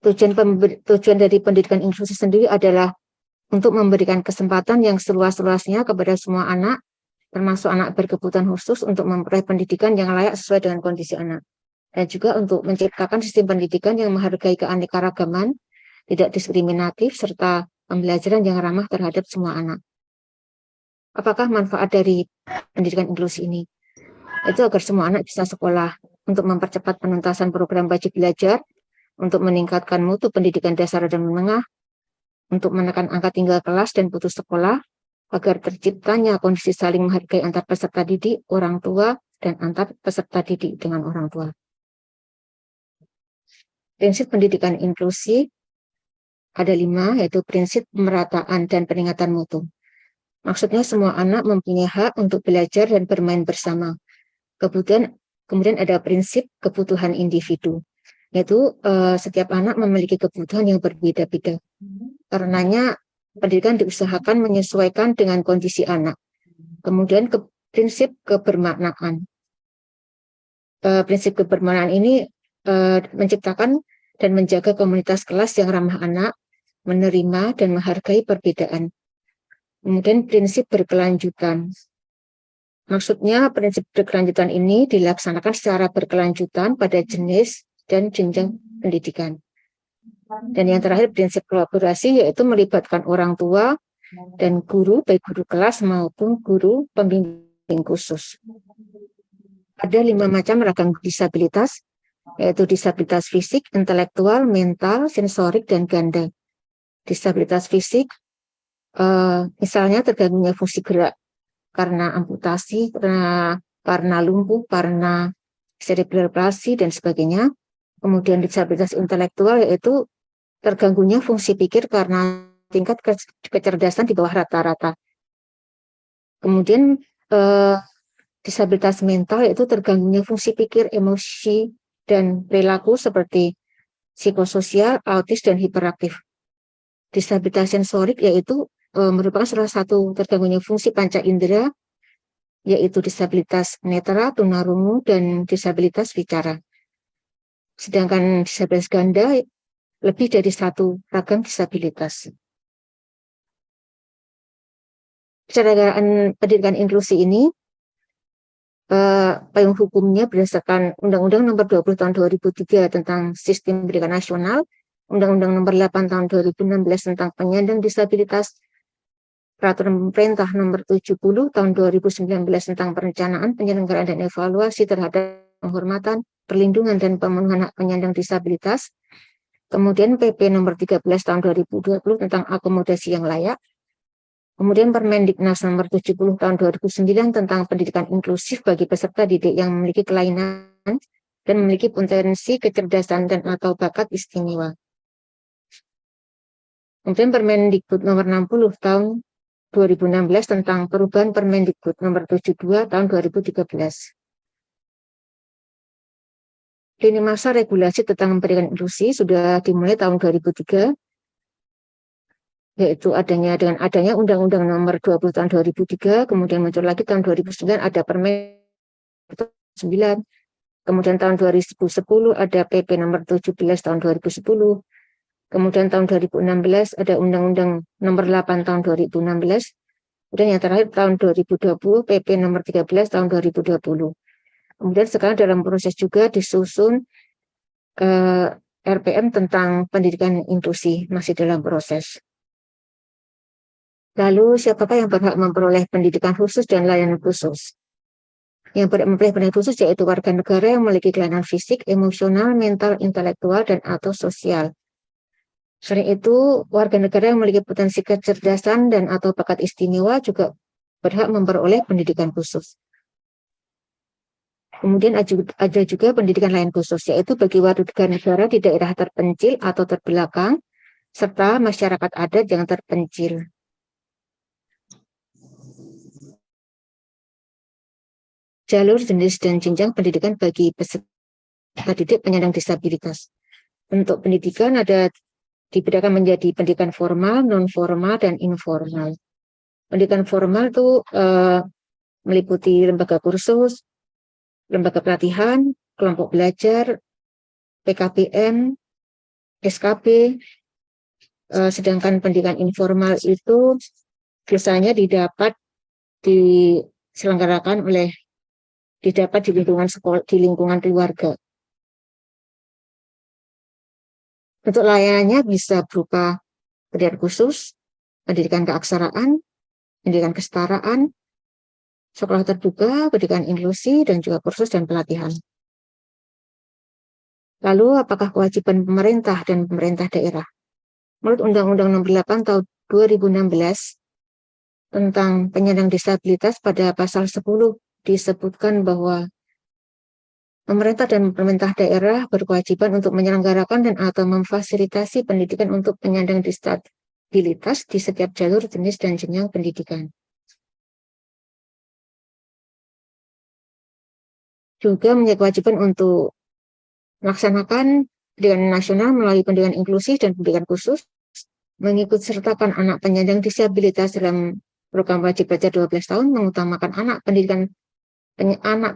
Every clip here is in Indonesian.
Tujuan dari pendidikan inklusi sendiri adalah untuk memberikan kesempatan yang seluas-luasnya kepada semua anak, termasuk anak berkebutuhan khusus, untuk memperoleh pendidikan yang layak sesuai dengan kondisi anak. Dan juga untuk menciptakan sistem pendidikan yang menghargai keanekaragaman, tidak diskriminatif, serta pembelajaran yang ramah terhadap semua anak. Apakah manfaat dari pendidikan inklusi ini? Itu agar semua anak bisa sekolah, untuk mempercepat penuntasan program wajib belajar, untuk meningkatkan mutu pendidikan dasar dan menengah, untuk menekan angka tinggal kelas dan putus sekolah, agar terciptanya kondisi saling menghargai antar peserta didik, orang tua, dan antar peserta didik dengan orang tua. Prinsip pendidikan inklusi ada 5, yaitu prinsip pemerataan dan peningkatan mutu. Maksudnya semua anak mempunyai hak untuk belajar dan bermain bersama. Kemudian ada prinsip kebutuhan individu, yaitu setiap anak memiliki kebutuhan yang berbeda-beda. Karenanya pendidikan diusahakan menyesuaikan dengan kondisi anak. Kemudian prinsip kebermaknaan. Prinsip kebermaknaan ini menciptakan dan menjaga komunitas kelas yang ramah anak, menerima dan menghargai perbedaan. Kemudian prinsip berkelanjutan. Maksudnya prinsip berkelanjutan ini dilaksanakan secara berkelanjutan pada jenis dan jenjang pendidikan. Dan yang terakhir prinsip kolaborasi, yaitu melibatkan orang tua dan guru, baik guru kelas maupun guru pembimbing khusus. Ada 5 macam ragam disabilitas, yaitu disabilitas fisik, intelektual, mental, sensorik, dan ganda. Disabilitas fisik, misalnya terganggunya fungsi gerak karena amputasi, karena lumpuh, karena cerebral palsy, dan sebagainya. Kemudian disabilitas intelektual, yaitu terganggunya fungsi pikir karena tingkat kecerdasan di bawah rata-rata. Kemudian disabilitas mental, yaitu terganggunya fungsi pikir, emosi, dan perilaku seperti psikososial, autis, dan hiperaktif. Disabilitas sensorik, yaitu merupakan salah satu terganggunya fungsi panca indera, yaitu disabilitas netra, tunarungu, dan disabilitas bicara. Sedangkan disabilitas ganda lebih dari 1 ragam disabilitas. Penyelenggaraan pendidikan inklusi ini, payung hukumnya berdasarkan Undang-Undang Nomor 20 Tahun 2003 tentang Sistem Pendidikan Nasional, Undang-Undang Nomor 8 Tahun 2016 tentang penyandang disabilitas, Peraturan Pemerintah Nomor 70 Tahun 2019 tentang perencanaan, penyelenggaraan, dan evaluasi terhadap penghormatan, perlindungan, dan pemenuhan hak penyandang disabilitas. Kemudian PP Nomor 13 Tahun 2020 tentang akomodasi yang layak. Kemudian Permendiknas Nomor 70 Tahun 2009 tentang pendidikan inklusif bagi peserta didik yang memiliki kelainan dan memiliki potensi kecerdasan dan atau bakat istimewa. Kemudian Permendikbud Nomor 60 Tahun 2016 tentang perubahan Permendikbud Nomor 72 Tahun 2013. Lini masa regulasi tentang pendidikan inklusi sudah dimulai tahun 2003, yaitu dengan adanya Undang-Undang Nomor 20 Tahun 2003, kemudian muncul lagi tahun 2009 ada Permen 9, kemudian tahun 2010 ada PP Nomor 17 Tahun 2010, kemudian tahun 2016 ada Undang-Undang Nomor 8 Tahun 2016, kemudian yang terakhir tahun 2020 PP Nomor 13 Tahun 2020. Kemudian sekarang dalam proses juga disusun RPM tentang pendidikan inklusi, masih dalam proses. Lalu siapakah yang berhak memperoleh pendidikan khusus dan layanan khusus? Yang berhak memperoleh pendidikan khusus yaitu warga negara yang memiliki kelainan fisik, emosional, mental, intelektual, dan atau sosial. Selain itu, warga negara yang memiliki potensi kecerdasan dan atau bakat istimewa juga berhak memperoleh pendidikan khusus. Kemudian ada juga pendidikan lain khusus, yaitu bagi warga negara di daerah terpencil atau terbelakang, serta masyarakat adat yang terpencil. Jalur, jenis, dan jenjang pendidikan bagi peserta didik penyandang disabilitas. Bentuk pendidikan dibedakan menjadi pendidikan formal, non-formal, dan informal. Pendidikan formal itu meliputi lembaga kursus, lembaga pelatihan, kelompok belajar, PKBM, SKB, sedangkan pendidikan informal itu biasanya didapat di lingkungan sekolah, di lingkungan keluarga. Untuk layanannya bisa berupa pendidikan khusus, pendidikan keaksaraan, pendidikan kesetaraan, sekolah terbuka, pendidikan inklusi, dan juga kursus dan pelatihan. Lalu, apakah kewajiban pemerintah dan pemerintah daerah? Menurut Undang-Undang Nomor 8 Tahun 2016 tentang penyandang disabilitas, pada pasal 10 disebutkan bahwa pemerintah dan pemerintah daerah berkewajiban untuk menyelenggarakan dan atau memfasilitasi pendidikan untuk penyandang disabilitas di setiap jalur, jenis, dan jenjang pendidikan. Juga memiliki kewajiban untuk melaksanakan pendidikan nasional melalui pendidikan inklusif dan pendidikan khusus, mengikut sertakan anak penyandang disabilitas dalam program wajib belajar 12 tahun, mengutamakan anak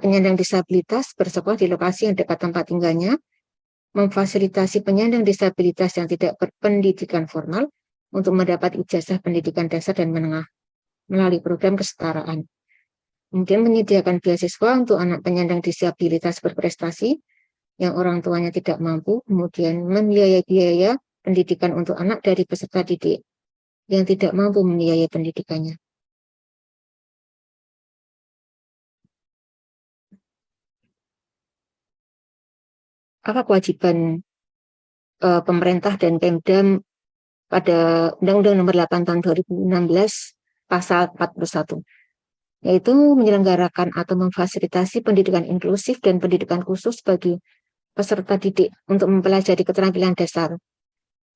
penyandang disabilitas bersekolah di lokasi yang dekat tempat tinggalnya, memfasilitasi penyandang disabilitas yang tidak berpendidikan formal untuk mendapat ijazah pendidikan dasar dan menengah melalui program kesetaraan. Kemudian menyediakan beasiswa untuk anak penyandang disabilitas berprestasi yang orang tuanya tidak mampu, kemudian membiayai biaya pendidikan untuk anak dari peserta didik yang tidak mampu membiayai pendidikannya. Apa kewajiban pemerintah dan Pemda pada Undang-Undang Nomor 8 Tahun 2016 Pasal 41, yaitu menyelenggarakan atau memfasilitasi pendidikan inklusif dan pendidikan khusus bagi peserta didik untuk mempelajari keterampilan dasar.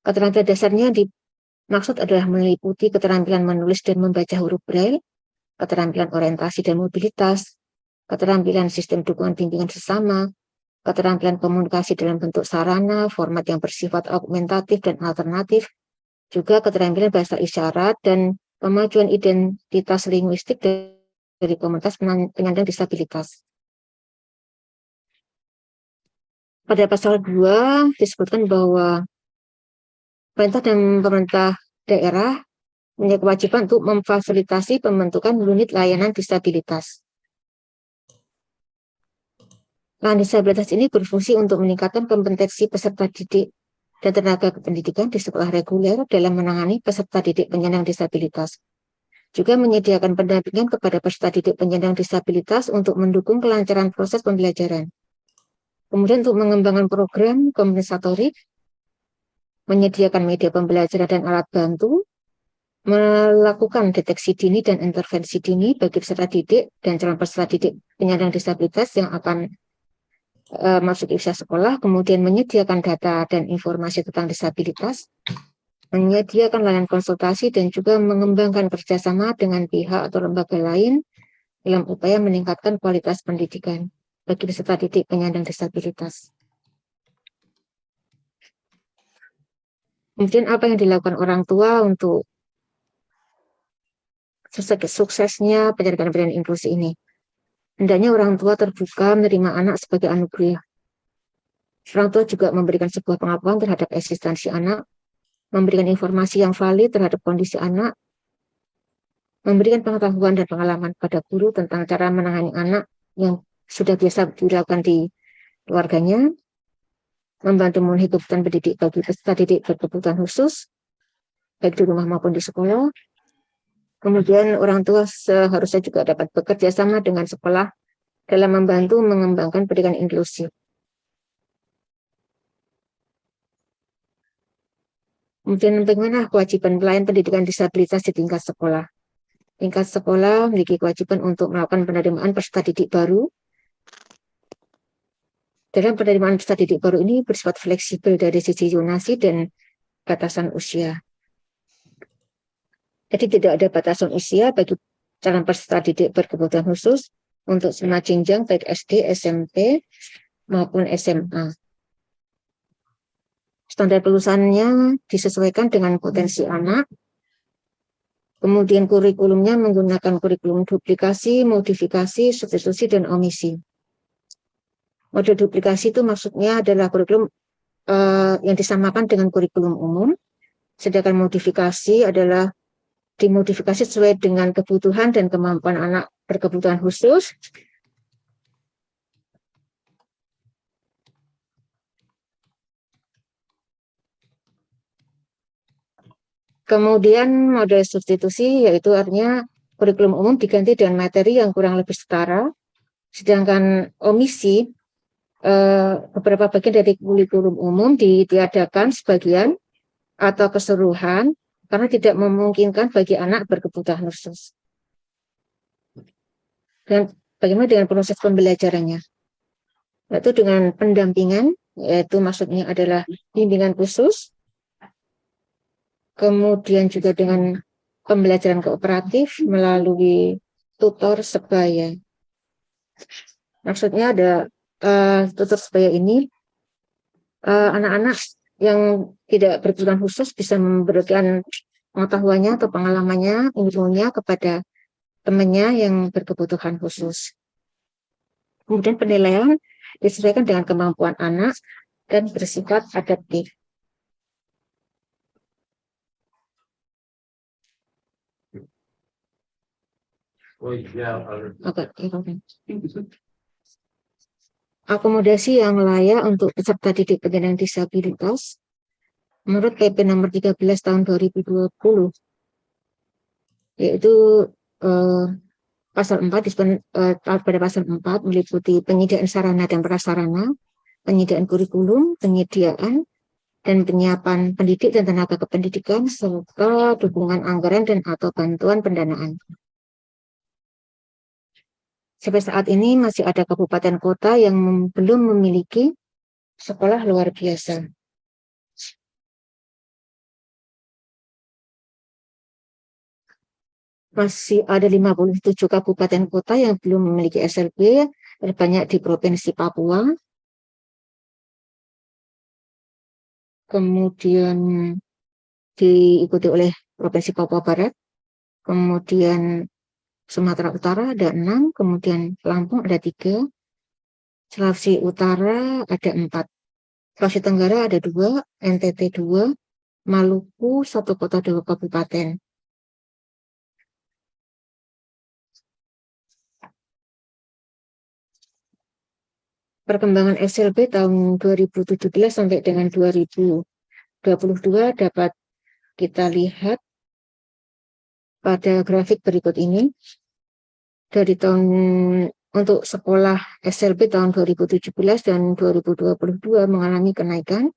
Keterampilan dasarnya dimaksud adalah meliputi keterampilan menulis dan membaca huruf Braille, keterampilan orientasi dan mobilitas, keterampilan sistem dukungan bimbingan sesama, keterampilan komunikasi dalam bentuk sarana, format yang bersifat augmentatif dan alternatif, juga keterampilan bahasa isyarat dan pemajuan identitas linguistik dari komunitas penyandang disabilitas. Pada pasal 2 disebutkan bahwa pemerintah dan pemerintah daerah punya kewajiban untuk memfasilitasi pembentukan unit layanan disabilitas. Layanan disabilitas ini berfungsi untuk meningkatkan kompetensi peserta didik dan tenaga kependidikan di sekolah reguler dalam menangani peserta didik penyandang disabilitas. Juga menyediakan pendampingan kepada peserta didik penyandang disabilitas untuk mendukung kelancaran proses pembelajaran. Kemudian untuk mengembangkan program kompensatorik, menyediakan media pembelajaran dan alat bantu, melakukan deteksi dini dan intervensi dini bagi peserta didik dan calon peserta didik penyandang disabilitas yang akan masuk usia sekolah, kemudian menyediakan data dan informasi tentang disabilitas, menyediakan layanan konsultasi, dan juga mengembangkan kerjasama dengan pihak atau lembaga lain dalam upaya meningkatkan kualitas pendidikan bagi peserta didik penyandang disabilitas. Kemudian apa yang dilakukan orang tua untuk suksesnya pendidikan inklusi ini? Hendaknya orang tua terbuka menerima anak sebagai anugerah. Orang tua juga memberikan sebuah pengakuan terhadap eksistensi anak, memberikan informasi yang valid terhadap kondisi anak, memberikan pengetahuan dan pengalaman pada guru tentang cara menangani anak yang sudah biasa dilakukan di keluarganya, membantu memenuhi kebutuhan pendidik bagi peserta didik berkebutuhan khusus, baik di rumah maupun di sekolah. Kemudian orang tua seharusnya juga dapat bekerja sama dengan sekolah dalam membantu mengembangkan pendidikan inklusif. Kemudian bagaimana kewajiban pelayan pendidikan disabilitas di tingkat sekolah? Tingkat sekolah memiliki kewajiban untuk melakukan penerimaan peserta didik baru. Dalam penerimaan peserta didik baru ini bersifat fleksibel dari sisi zonasi dan batasan usia. Jadi tidak ada batasan usia bagi calon peserta didik berkebutuhan khusus untuk semua jenjang baik SD, SMP maupun SMA. Standar kelulusannya disesuaikan dengan potensi anak. Kemudian kurikulumnya menggunakan kurikulum duplikasi, modifikasi, substitusi, dan omisi. Model duplikasi itu maksudnya adalah kurikulum yang disamakan dengan kurikulum umum, sedangkan modifikasi adalah dimodifikasi sesuai dengan kebutuhan dan kemampuan anak berkebutuhan khusus. Kemudian model substitusi, yaitu artinya kurikulum umum diganti dengan materi yang kurang lebih setara, sedangkan omisi, beberapa bagian dari kurikulum umum ditiadakan sebagian atau keseluruhan karena tidak memungkinkan bagi anak berkebutuhan khusus. Dan bagaimana dengan proses pembelajarannya? Yaitu dengan pendampingan, yaitu maksudnya adalah bimbingan khusus, kemudian juga dengan pembelajaran kooperatif melalui tutor sebaya. Maksudnya ada tutor sebaya ini, anak-anak yang tidak berkebutuhan khusus bisa memberikan pengetahuannya atau pengalamannya, ilmunya kepada temannya yang berkebutuhan khusus. Kemudian penilaian disesuaikan dengan kemampuan anak dan bersifat adaptif. Akomodasi yang layak untuk peserta didik penyandang disabilitas menurut PP nomor 13 tahun 2020, yaitu pasal 4 pada pasal 4 meliputi penyediaan sarana dan prasarana, penyediaan kurikulum, penyediaan dan penyiapan pendidik dan tenaga kependidikan, serta dukungan anggaran dan atau bantuan pendanaan. Sampai saat ini masih ada kabupaten kota yang belum memiliki sekolah luar biasa. Masih ada 57 kabupaten kota yang belum memiliki SLB, terbanyak di Provinsi Papua. Kemudian diikuti oleh Provinsi Papua Barat, kemudian Sumatera Utara ada 6, kemudian Lampung ada 3, Sulawesi Utara ada 4, Sulawesi Tenggara ada 2, NTT 2, Maluku 1 kota 2 kabupaten. Perkembangan SLB tahun 2017 sampai dengan 2022 dapat kita lihat pada grafik berikut ini. Dari tahun untuk sekolah SLB tahun 2017 dan 2022 mengalami kenaikan.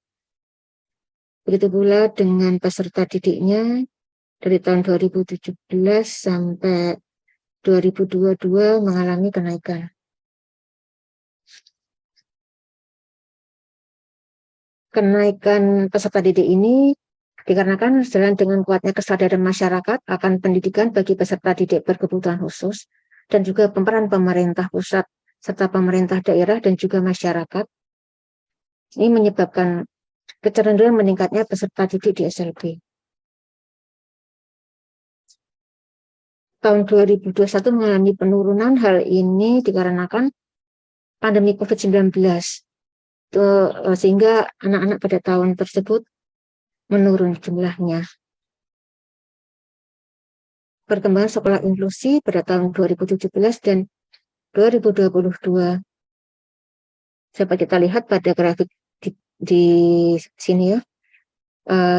Begitu pula dengan peserta didiknya dari tahun 2017 sampai 2022 mengalami kenaikan. Kenaikan peserta didik ini dikarenakan sejalan dengan kuatnya kesadaran masyarakat akan pendidikan bagi peserta didik berkebutuhan khusus dan juga pemeran pemerintah pusat serta pemerintah daerah dan juga masyarakat. Ini menyebabkan kecenderungan meningkatnya peserta didik di SLB. Tahun 2021 mengalami penurunan, hal ini dikarenakan pandemi COVID-19. Sehingga anak-anak pada tahun tersebut menurun jumlahnya. Perkembangan sekolah inklusi pada tahun 2017 dan 2022. Dapat kita lihat pada grafik di sini ya.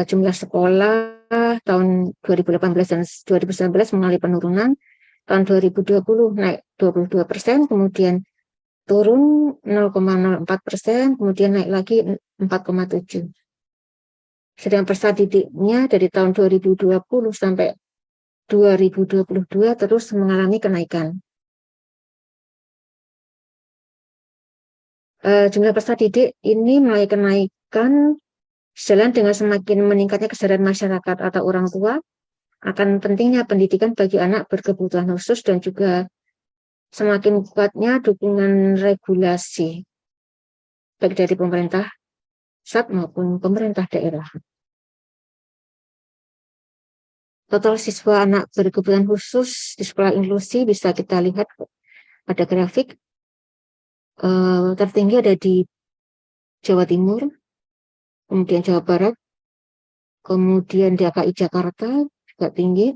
Jumlah sekolah tahun 2018 dan 2019 mengalami penurunan. Tahun 2020 naik 22%, kemudian turun 0,04%, kemudian naik lagi 4,7%. Sedang peserta didiknya dari tahun 2020 sampai 2022 terus mengalami kenaikan. Jumlah peserta didik ini mulai kenaikan sejalan dengan semakin meningkatnya kesadaran masyarakat atau orang tua akan pentingnya pendidikan bagi anak berkebutuhan khusus dan juga semakin kuatnya dukungan regulasi baik dari pemerintah pusat maupun pemerintah daerah. Total siswa anak berkebutuhan khusus di sekolah inklusi bisa kita lihat pada grafik. Tertinggi ada di Jawa Timur kemudian Jawa Barat, kemudian DKI Jakarta juga tinggi.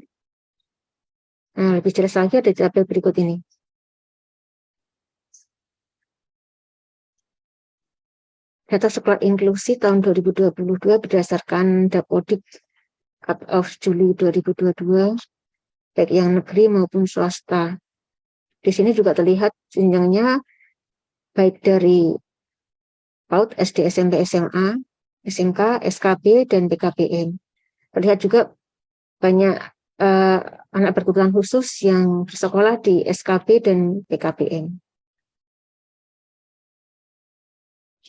Nah, lebih jelas lagi ada di tabel berikut ini. Data sekolah inklusi tahun 2022 berdasarkan Dapodik cut off Juli 2022, baik yang negeri maupun swasta. Di sini juga terlihat jenjangnya baik dari PAUD, SD, SMP, SMA, SMK, SKB, dan PKBM. Terlihat juga banyak anak berkebutuhan khusus yang bersekolah di SKB dan PKBM.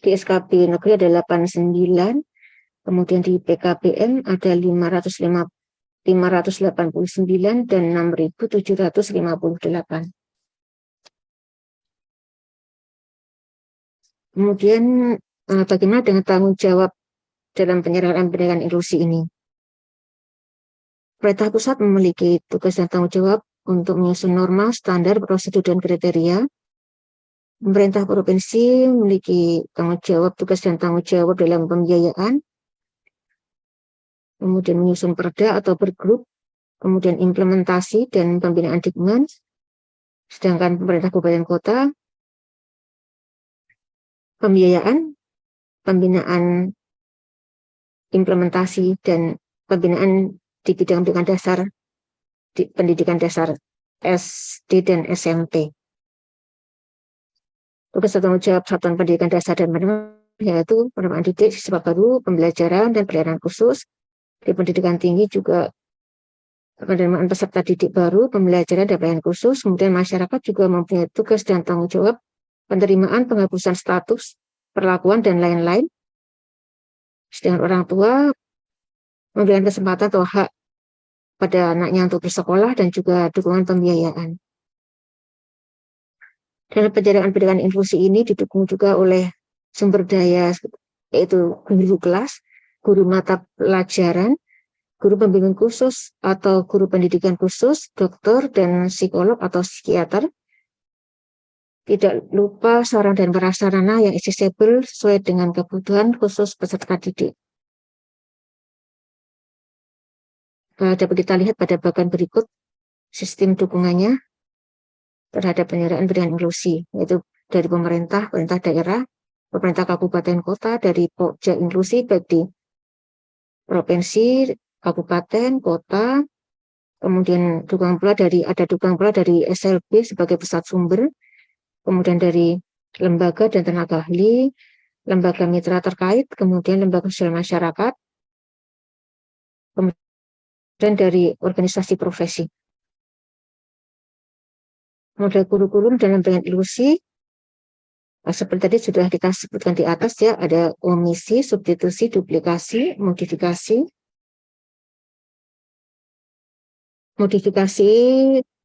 Di SKB negeri ada 89, kemudian di PKBM ada 589 dan 6.758. Kemudian bagaimana dengan tanggung jawab dalam penyelenggaraan pendidikan inklusi ini? Pemerintah pusat memiliki tugas dan tanggung jawab untuk menyusun norma, standar, prosedur, dan kriteria. Pemerintah provinsi memiliki tugas dan tanggung jawab dalam pembiayaan, kemudian menyusun perda atau bergrup, kemudian implementasi dan pembinaan Dikmen. Sedangkan pemerintah kabupaten kota, pembiayaan, pembinaan implementasi, dan pembinaan di bidang pendidikan dasar, SD dan SMP. Tugas dan tanggung jawab satuan pendidikan dasar dan menengah yaitu penerimaan didik, siswa baru, pembelajaran dan pelayanan khusus. Di pendidikan tinggi juga penerimaan peserta didik baru, pembelajaran dan pelayanan khusus. Kemudian masyarakat juga mempunyai tugas dan tanggung jawab penerimaan, penghapusan status, perlakuan, dan lain-lain. Sedangkan orang tua memberikan kesempatan atau hak pada anaknya untuk bersekolah dan juga dukungan pembiayaan. Dalam penyelenggaraan pendidikan inklusi ini didukung juga oleh sumber daya, yaitu guru kelas, guru mata pelajaran, guru pembimbing khusus atau guru pendidikan khusus, dokter, dan psikolog atau psikiater. Tidak lupa sarana dan prasarana yang accessible sesuai dengan kebutuhan khusus peserta didik. Dapat kita lihat pada bagian berikut sistem dukungannya terhadap penyelenggaraan pendidikan inklusi, yaitu dari pemerintah daerah, pemerintah kabupaten kota, dari pokja inklusi baik di provinsi, kabupaten, kota, kemudian ada dukungan pula dari SLB sebagai pusat sumber, kemudian dari lembaga dan tenaga ahli, lembaga mitra terkait, kemudian lembaga sosial masyarakat, kemudian dari organisasi profesi. Model kurikulum dalam pendidikan inklusi seperti tadi sudah kita sebutkan di atas ya, ada omisi, substitusi, duplikasi, modifikasi. Modifikasi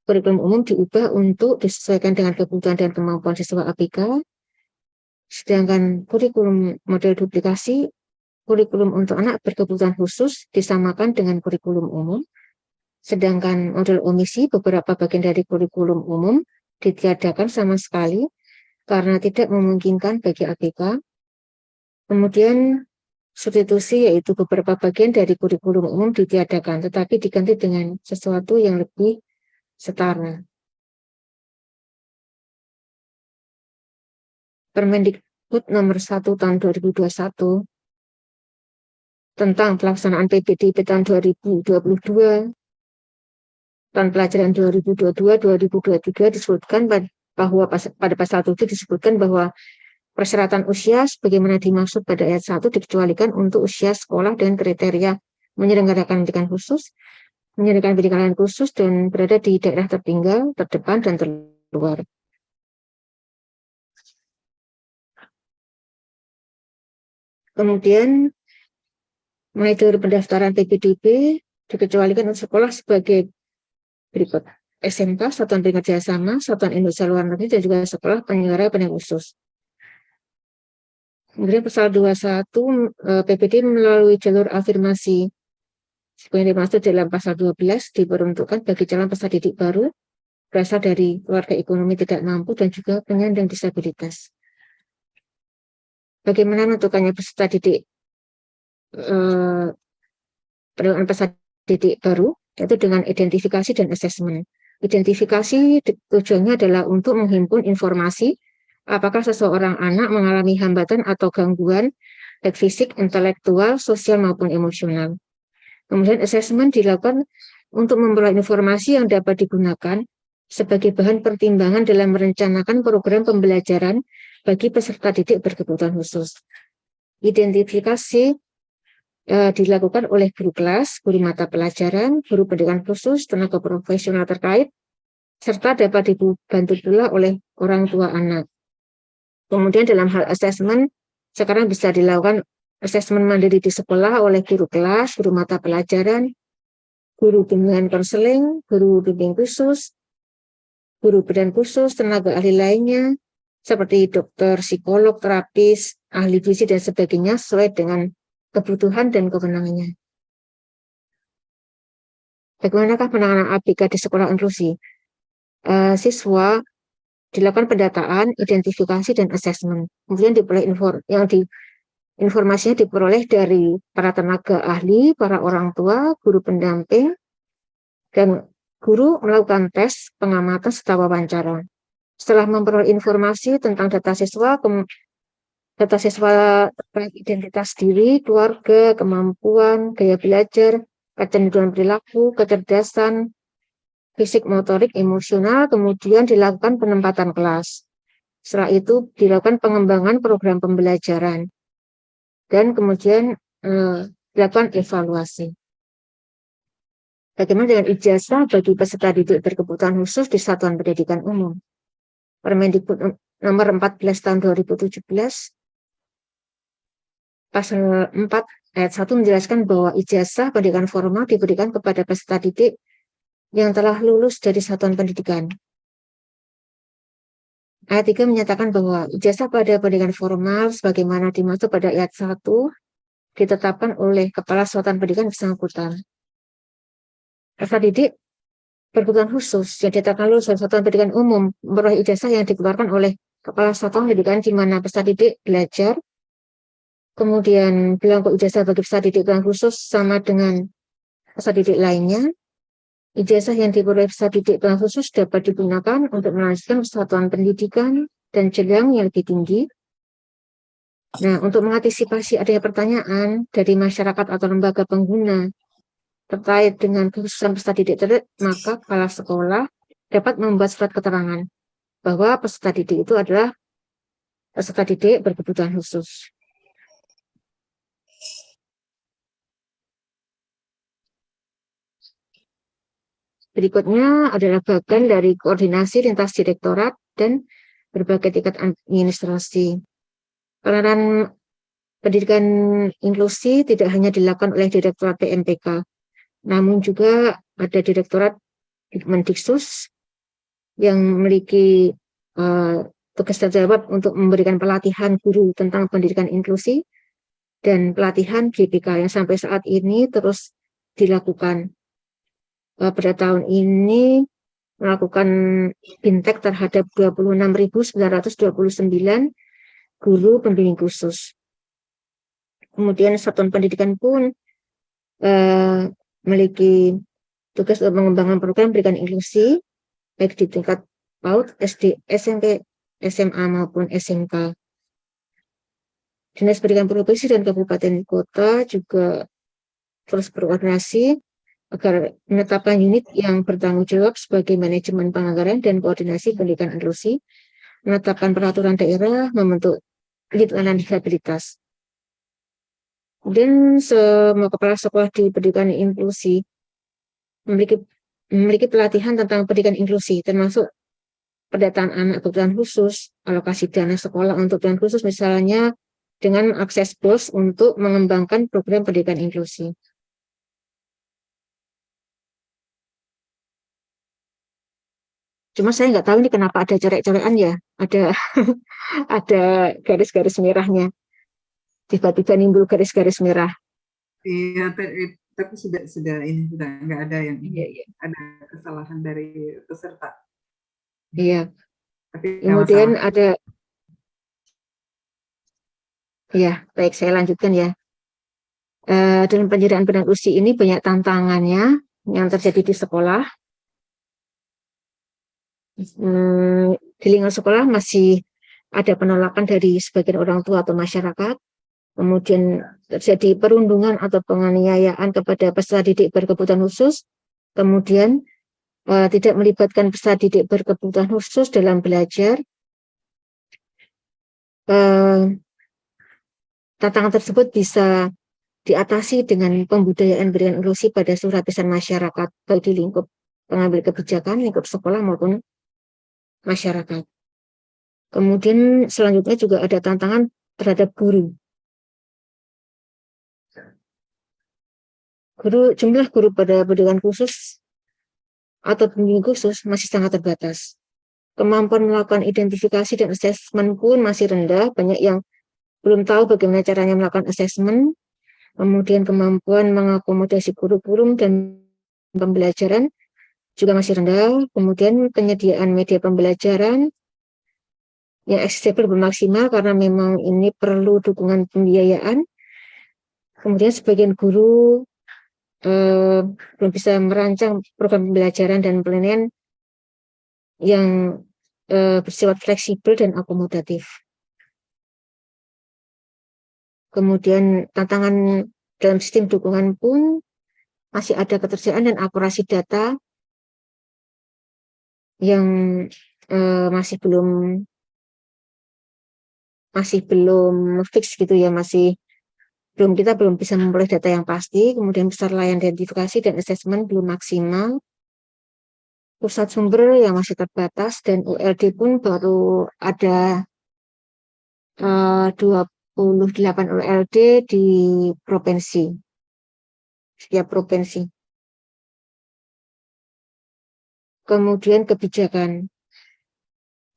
kurikulum umum diubah untuk disesuaikan dengan kebutuhan dan kemampuan siswa ABK. Sedangkan kurikulum model duplikasi, kurikulum untuk anak berkebutuhan khusus disamakan dengan kurikulum umum. Sedangkan model omisi, beberapa bagian dari kurikulum umum ditiadakan sama sekali karena tidak memungkinkan bagi ABK. Kemudian substitusi, yaitu beberapa bagian dari kurikulum umum ditiadakan, tetapi diganti dengan sesuatu yang lebih setara. Permendikbud nomor 1 tahun 2021 tentang pelaksanaan PPDB tahun 2022, tahun pelajaran 2022-2023 disebutkan bahwa pada pasal 7 disebutkan bahwa persyaratan usia sebagaimana dimaksud pada ayat 1 dikecualikan untuk usia sekolah dengan kriteria menyelenggarakan pendidikan khusus, menyelenggarakan pendidikan khusus dan berada di daerah tertinggal, terdepan, dan terluar. Kemudian mulai dari pendaftaran PPDB dikecualikan untuk sekolah sebagai berikut: SMK, Satuan Pendidikan Kerjasama, Satuan Indonesia Luar Negeri, dan juga sekolah penyelenggara pendidikan khusus. Kemudian pasal 21 PPD melalui jalur afirmasi sebagai dimaksud dalam pasal 12 diperuntukkan bagi calon peserta didik baru berasal dari keluarga ekonomi tidak mampu dan juga penyandang disabilitas. Bagaimana menentukannya peserta didik penerimaan peserta didik baru, yaitu dengan identifikasi dan asesmen. Identifikasi tujuannya adalah untuk menghimpun informasi apakah seseorang anak mengalami hambatan atau gangguan baik fisik, intelektual, sosial maupun emosional. Kemudian asesmen dilakukan untuk memperoleh informasi yang dapat digunakan sebagai bahan pertimbangan dalam merencanakan program pembelajaran bagi peserta didik berkebutuhan khusus. Identifikasi dilakukan oleh guru kelas, guru mata pelajaran, guru pendidikan khusus, tenaga profesional terkait, serta dapat dibantu pula oleh orang tua anak. Kemudian dalam hal asesmen, sekarang bisa dilakukan asesmen mandiri di sekolah oleh guru kelas, guru mata pelajaran, guru bimbingan konseling, guru bimbing khusus, guru pendidikan khusus, tenaga ahli lainnya, seperti dokter, psikolog, terapis, ahli gizi, dan sebagainya, sesuai dengan kebutuhan dan kewenangannya. Bagaimanakah penanganan ABK di sekolah inklusi? Siswa dilakukan pendataan, identifikasi, dan asesmen. Kemudian informasinya diperoleh dari para tenaga ahli, para orang tua, guru pendamping, dan guru melakukan tes, pengamatan, serta wawancara. Setelah memperoleh informasi tentang data siswa terkait identitas diri, keluarga, kemampuan, gaya belajar, kecenderungan perilaku, kecerdasan, fisik, motorik, emosional, kemudian dilakukan penempatan kelas. Setelah itu dilakukan pengembangan program pembelajaran dan kemudian dilakukan evaluasi. Bagaimana dengan ijazah bagi peserta didik berkebutuhan khusus di satuan pendidikan umum? Permendikbud nomor 14 tahun 2017 pasal 4 ayat 1 menjelaskan bahwa ijazah pendidikan formal diberikan kepada peserta didik yang telah lulus dari satuan pendidikan. Ayat 3 menyatakan bahwa ijazah pada pendidikan formal sebagaimana dimaksud pada ayat 1 ditetapkan oleh Kepala Satuan Pendidikan bersangkutan. Peserta didik berkebutuhan khusus yang ditetapkan lulus dari satuan pendidikan umum memperoleh ijazah yang dikeluarkan oleh Kepala Satuan Pendidikan di mana peserta didik belajar. Kemudian belangko ijazah bagi peserta didik berkebutuhan khusus sama dengan peserta didik lainnya. Ijazah yang diperoleh peserta didik berkebutuhan khusus dapat digunakan untuk melanjutkan satuan pendidikan dan jenjang yang lebih tinggi. Nah, untuk mengantisipasi adanya pertanyaan dari masyarakat atau lembaga pengguna terkait dengan kekhususan peserta didik tersebut, maka kepala sekolah dapat membuat surat keterangan bahwa peserta didik itu adalah peserta didik berkebutuhan khusus. Berikutnya adalah bagian dari koordinasi lintas direktorat dan berbagai tingkat administrasi. Pelayanan pendidikan inklusi tidak hanya dilakukan oleh Direktorat PMPK, namun juga ada Direktorat Mendiksus yang memiliki tugas dan jawab untuk memberikan pelatihan guru tentang pendidikan inklusi dan pelatihan GPK yang sampai saat ini terus dilakukan. Pada tahun ini melakukan bintek terhadap 26.929 guru pembimbing khusus. Kemudian satuan pendidikan pun memiliki tugas untuk mengembangkan program pendidikan inklusi baik di tingkat PAUD, SD, SMP, SMA maupun SMK. Dinas Pendidikan Provinsi dan Kabupaten Kota juga terus berkoordinasi agar menetapkan unit yang bertanggung jawab sebagai manajemen penganggaran dan koordinasi pendidikan inklusi, menetapkan peraturan daerah, membentuk unit layanan disabilitas. Kemudian semua kepala sekolah di pendidikan inklusi memiliki pelatihan tentang pendidikan inklusi, termasuk pendataan anak kebutuhan khusus, alokasi dana sekolah untuk kebutuhan khusus, misalnya dengan akses BOS untuk mengembangkan program pendidikan inklusi. Cuma saya nggak tahu ini kenapa ada coret-coretan ya, ada ada garis-garis merahnya. Tiba-tiba nimbul garis-garis merah. Iya, tapi sudah ini sudah nggak ada yang ada kesalahan dari peserta. Iya. Tapi kemudian ada, ya baik saya lanjutkan ya. dalam penyediaan pendidikan inklusi ini banyak tantangannya yang terjadi di sekolah. Di lingkungan sekolah masih ada penolakan dari sebagian orang tua atau masyarakat, kemudian terjadi perundungan atau penganiayaan kepada peserta didik berkebutuhan khusus, kemudian tidak melibatkan peserta didik berkebutuhan khusus dalam belajar. Tantangan tersebut bisa diatasi dengan pembudayaan pendidikan inklusi pada seluruh lapisan masyarakat, baik di lingkup pengambil kebijakan, lingkup sekolah maupun masyarakat. Kemudian selanjutnya juga ada tantangan terhadap guru. Jumlah guru pada pendidikan khusus atau pembimbing khusus masih sangat terbatas. Kemampuan melakukan identifikasi dan asesmen pun masih rendah, banyak yang belum tahu bagaimana caranya melakukan asesmen. Kemudian kemampuan mengakomodasi kurikulum dan pembelajaran juga masih rendah. Kemudian penyediaan media pembelajaran yang aksesibel belum maksimal karena memang ini perlu dukungan pembiayaan. Kemudian sebagian guru belum bisa merancang program pembelajaran dan penilaian yang bersifat fleksibel dan akomodatif. Kemudian tantangan dalam sistem dukungan pun masih ada ketersediaan dan akurasi data yang masih belum fix gitu ya, kita belum bisa memperoleh data yang pasti. Kemudian besar layanan identifikasi dan asesmen belum maksimal, pusat sumber yang masih terbatas, dan ULD pun baru ada 28 ULD di setiap provinsi. Kemudian kebijakan.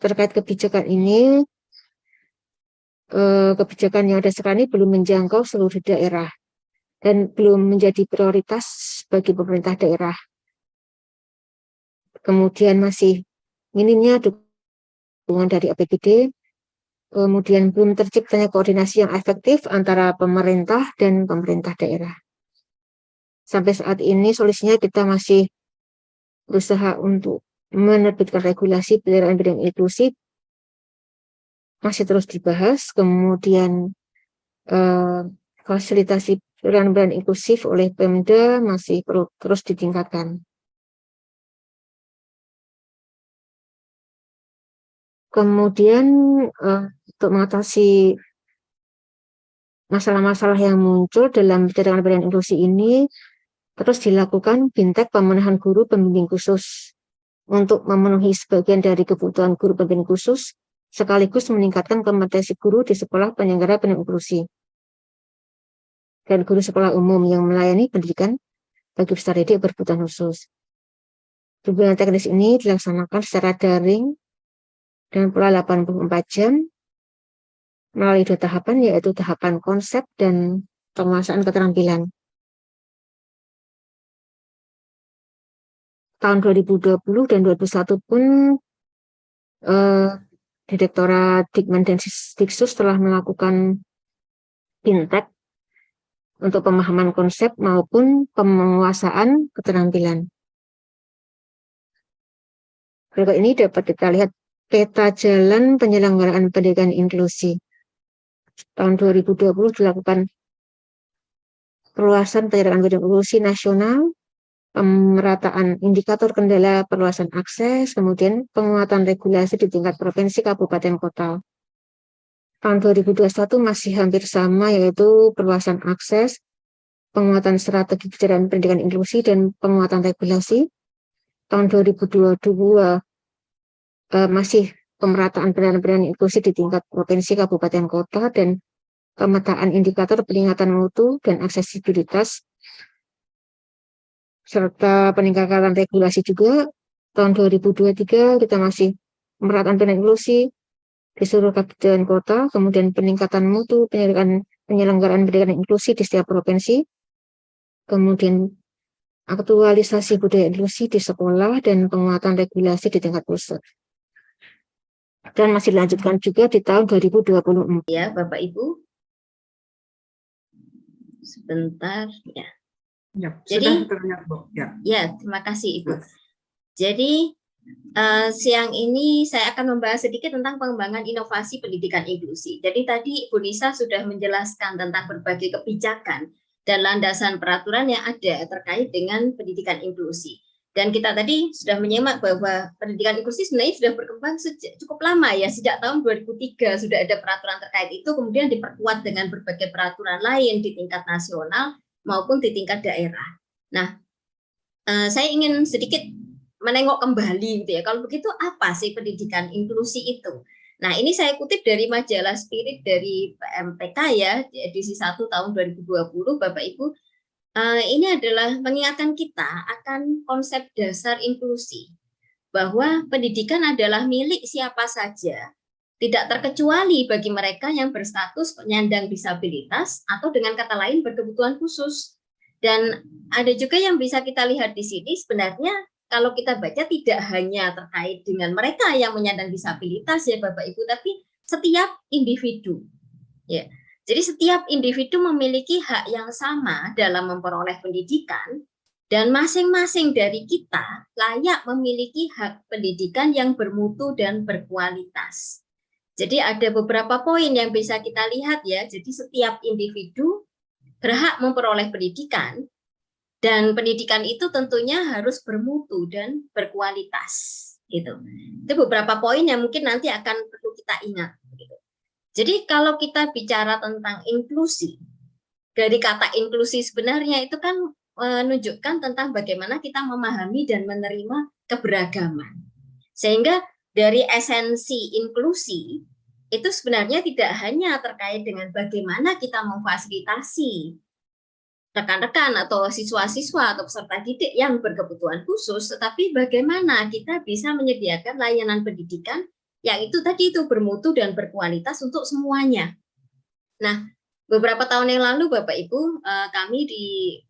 Terkait kebijakan ini, kebijakan yang ada sekarang ini belum menjangkau seluruh daerah dan belum menjadi prioritas bagi pemerintah daerah. Kemudian masih minimnya dukungan dari APBD, kemudian belum terciptanya koordinasi yang efektif antara pemerintah dan pemerintah daerah. Sampai saat ini solusinya kita masih berusaha untuk menerbitkan regulasi pendidikan inklusif, masih terus dibahas. Kemudian fasilitasi pendidikan inklusif oleh Pemda masih perlu terus ditingkatkan. Kemudian untuk mengatasi masalah-masalah yang muncul dalam pendidikan inklusi ini, terus dilakukan bintek pemenuhan guru pembimbing khusus untuk memenuhi sebagian dari kebutuhan guru pembimbing khusus, sekaligus meningkatkan kompetensi guru di sekolah penyelenggara pendidikan inklusi dan guru sekolah umum yang melayani pendidikan bagi peserta didik berkebutuhan khusus. Bimbingan teknis ini dilaksanakan secara daring dengan pola 84 jam melalui 2 tahapan, yaitu tahapan konsep dan penguasaan keterampilan. Tahun 2020 dan 2021 pun Direktorat Dikmen dan Diksus telah melakukan bintek untuk pemahaman konsep maupun penguasaan keterampilan. Berikut ini dapat kita lihat peta jalan penyelenggaraan pendidikan inklusi. Tahun 2020 dilakukan perluasan penyelenggaraan pendidikan inklusi nasional, pemerataan indikator kendala perluasan akses, kemudian penguatan regulasi di tingkat provinsi, kabupaten, kota. Tahun 2021 masih hampir sama, yaitu perluasan akses, penguatan strategi kebijakan pendidikan inklusi, dan penguatan regulasi. Tahun 2022 masih pemerataan pendidikan inklusi di tingkat provinsi, kabupaten, kota, dan pemetaan indikator peningkatan mutu dan aksesibilitas, serta peningkatan regulasi juga. Tahun 2023 kita masih pemerataan pendidikan inklusi di seluruh kabupaten kota, kemudian peningkatan mutu penyelenggaraan pendidikan inklusi di setiap provinsi, kemudian aktualisasi budaya inklusi di sekolah, dan penguatan regulasi di tingkat pusat. Dan masih dilanjutkan juga di tahun 2024. Ya, Bapak Ibu. Sebentar ya. Ya, Jadi, sudah terlihat, Bu. Ya. Ya, terima kasih Ibu. Jadi siang ini saya akan membahas sedikit tentang pengembangan inovasi pendidikan inklusi. Jadi tadi Bu Nisa sudah menjelaskan tentang berbagai kebijakan dan landasan peraturan yang ada terkait dengan pendidikan inklusi. Dan kita tadi sudah menyimak bahwa pendidikan inklusi sebenarnya sudah berkembang cukup lama ya, sejak tahun 2003 sudah ada peraturan terkait itu, kemudian diperkuat dengan berbagai peraturan lain di tingkat nasional maupun di tingkat daerah. Nah, saya ingin sedikit menengok kembali gitu ya. Kalau begitu apa sih pendidikan inklusi itu? Nah, ini saya kutip dari majalah Spirit dari PMPK ya, di edisi 1 tahun 2020, Bapak Ibu. Ini adalah mengingatkan kita akan konsep dasar inklusi, bahwa pendidikan adalah milik siapa saja, tidak terkecuali bagi mereka yang berstatus penyandang disabilitas atau dengan kata lain berkebutuhan khusus. Dan ada juga yang bisa kita lihat di sini, sebenarnya kalau kita baca tidak hanya terkait dengan mereka yang menyandang disabilitas ya Bapak Ibu, tapi setiap individu. Ya. Jadi setiap individu memiliki hak yang sama dalam memperoleh pendidikan, dan masing-masing dari kita layak memiliki hak pendidikan yang bermutu dan berkualitas. Jadi ada beberapa poin yang bisa kita lihat ya. Jadi setiap individu berhak memperoleh pendidikan, dan pendidikan itu tentunya harus bermutu dan berkualitas. Gitu. Itu beberapa poin yang mungkin nanti akan perlu kita ingat. Gitu. Jadi kalau kita bicara tentang inklusi, dari kata inklusi sebenarnya itu kan menunjukkan tentang bagaimana kita memahami dan menerima keberagaman. Sehingga dari esensi inklusi itu sebenarnya tidak hanya terkait dengan bagaimana kita memfasilitasi rekan-rekan atau siswa-siswa atau peserta didik yang berkebutuhan khusus, tetapi bagaimana kita bisa menyediakan layanan pendidikan yang itu tadi itu bermutu dan berkualitas untuk semuanya. Nah, beberapa tahun yang lalu Bapak Ibu, kami di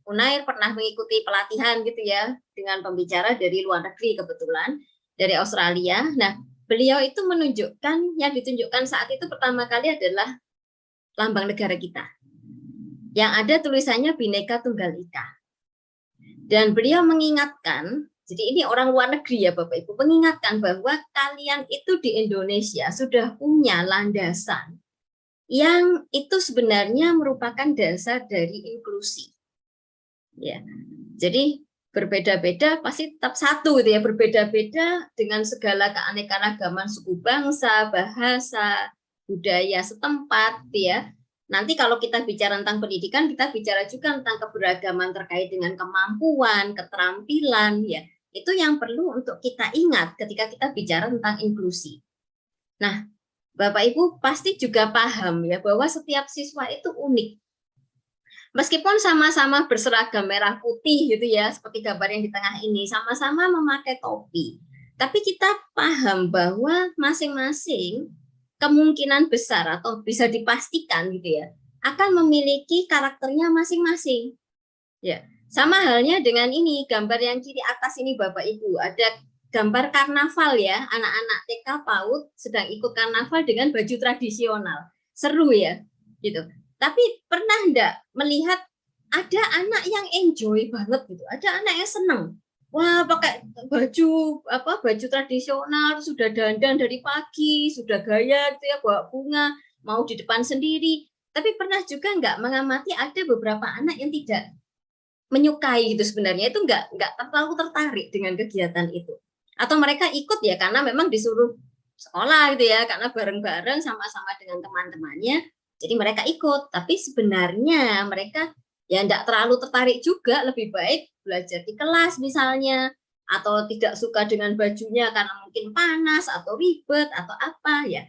Unair pernah mengikuti pelatihan gitu ya dengan pembicara dari luar negeri kebetulan dari Australia. Nah, beliau itu menunjukkan, yang ditunjukkan saat itu pertama kali adalah lambang negara kita, yang ada tulisannya Bhinneka Tunggal Ika. Dan beliau mengingatkan, jadi ini orang luar negeri ya Bapak Ibu, mengingatkan bahwa kalian itu di Indonesia sudah punya landasan yang itu sebenarnya merupakan dasar dari inklusi. Ya. Jadi berbeda-beda pasti tetap satu gitu ya, berbeda-beda dengan segala keanekaragaman suku bangsa, bahasa, budaya setempat ya. Nanti kalau kita bicara tentang pendidikan, kita bicara juga tentang keberagaman terkait dengan kemampuan, keterampilan ya. Itu yang perlu untuk kita ingat ketika kita bicara tentang inklusi. Nah, Bapak Ibu pasti juga paham ya bahwa setiap siswa itu unik. Meskipun sama-sama berseragam merah putih gitu ya, seperti gambar yang di tengah ini, sama-sama memakai topi. Tapi kita paham bahwa masing-masing kemungkinan besar atau bisa dipastikan gitu ya, akan memiliki karakternya masing-masing. Ya, sama halnya dengan ini, gambar yang kiri atas ini Bapak Ibu, ada gambar karnaval ya, anak-anak TK PAUD sedang ikut karnaval dengan baju tradisional. Seru ya, gitu. Tapi pernah enggak melihat ada anak yang enjoy banget gitu, ada anak yang seneng. Wah, pakai baju tradisional, sudah dandan dari pagi, sudah gaya gitu ya, bawa bunga, mau di depan sendiri. Tapi pernah juga enggak mengamati ada beberapa anak yang tidak menyukai gitu sebenarnya, itu enggak terlalu tertarik dengan kegiatan itu. Atau mereka ikut ya karena memang disuruh sekolah gitu ya, karena bareng-bareng sama-sama dengan teman-temannya, jadi mereka ikut. Tapi sebenarnya mereka ya enggak terlalu tertarik juga, lebih baik belajar di kelas misalnya, atau tidak suka dengan bajunya karena mungkin panas atau ribet atau apa ya.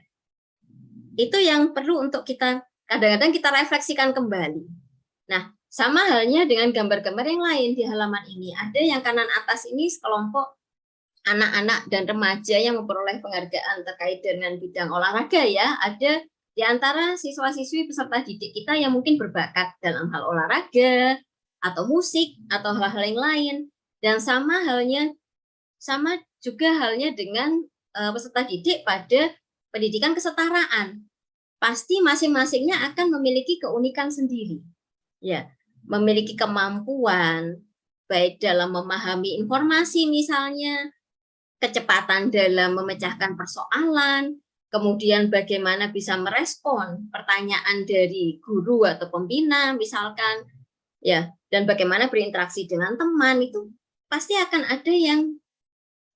Itu yang perlu untuk kita kadang-kadang kita refleksikan kembali. Nah, sama halnya dengan gambar-gambar yang lain di halaman ini. Ada yang kanan atas ini sekelompok anak-anak dan remaja yang memperoleh penghargaan terkait dengan bidang olahraga ya. Ada di antara siswa-siswi peserta didik kita yang mungkin berbakat dalam hal olahraga atau musik atau hal-hal yang lain. Dan sama juga halnya dengan peserta didik pada pendidikan kesetaraan. Pasti masing-masingnya akan memiliki keunikan sendiri. ya, memiliki kemampuan baik dalam memahami informasi misalnya, kecepatan dalam memecahkan persoalan, kemudian bagaimana bisa merespon pertanyaan dari guru atau pembina misalkan, ya, dan bagaimana berinteraksi dengan teman, itu pasti akan ada yang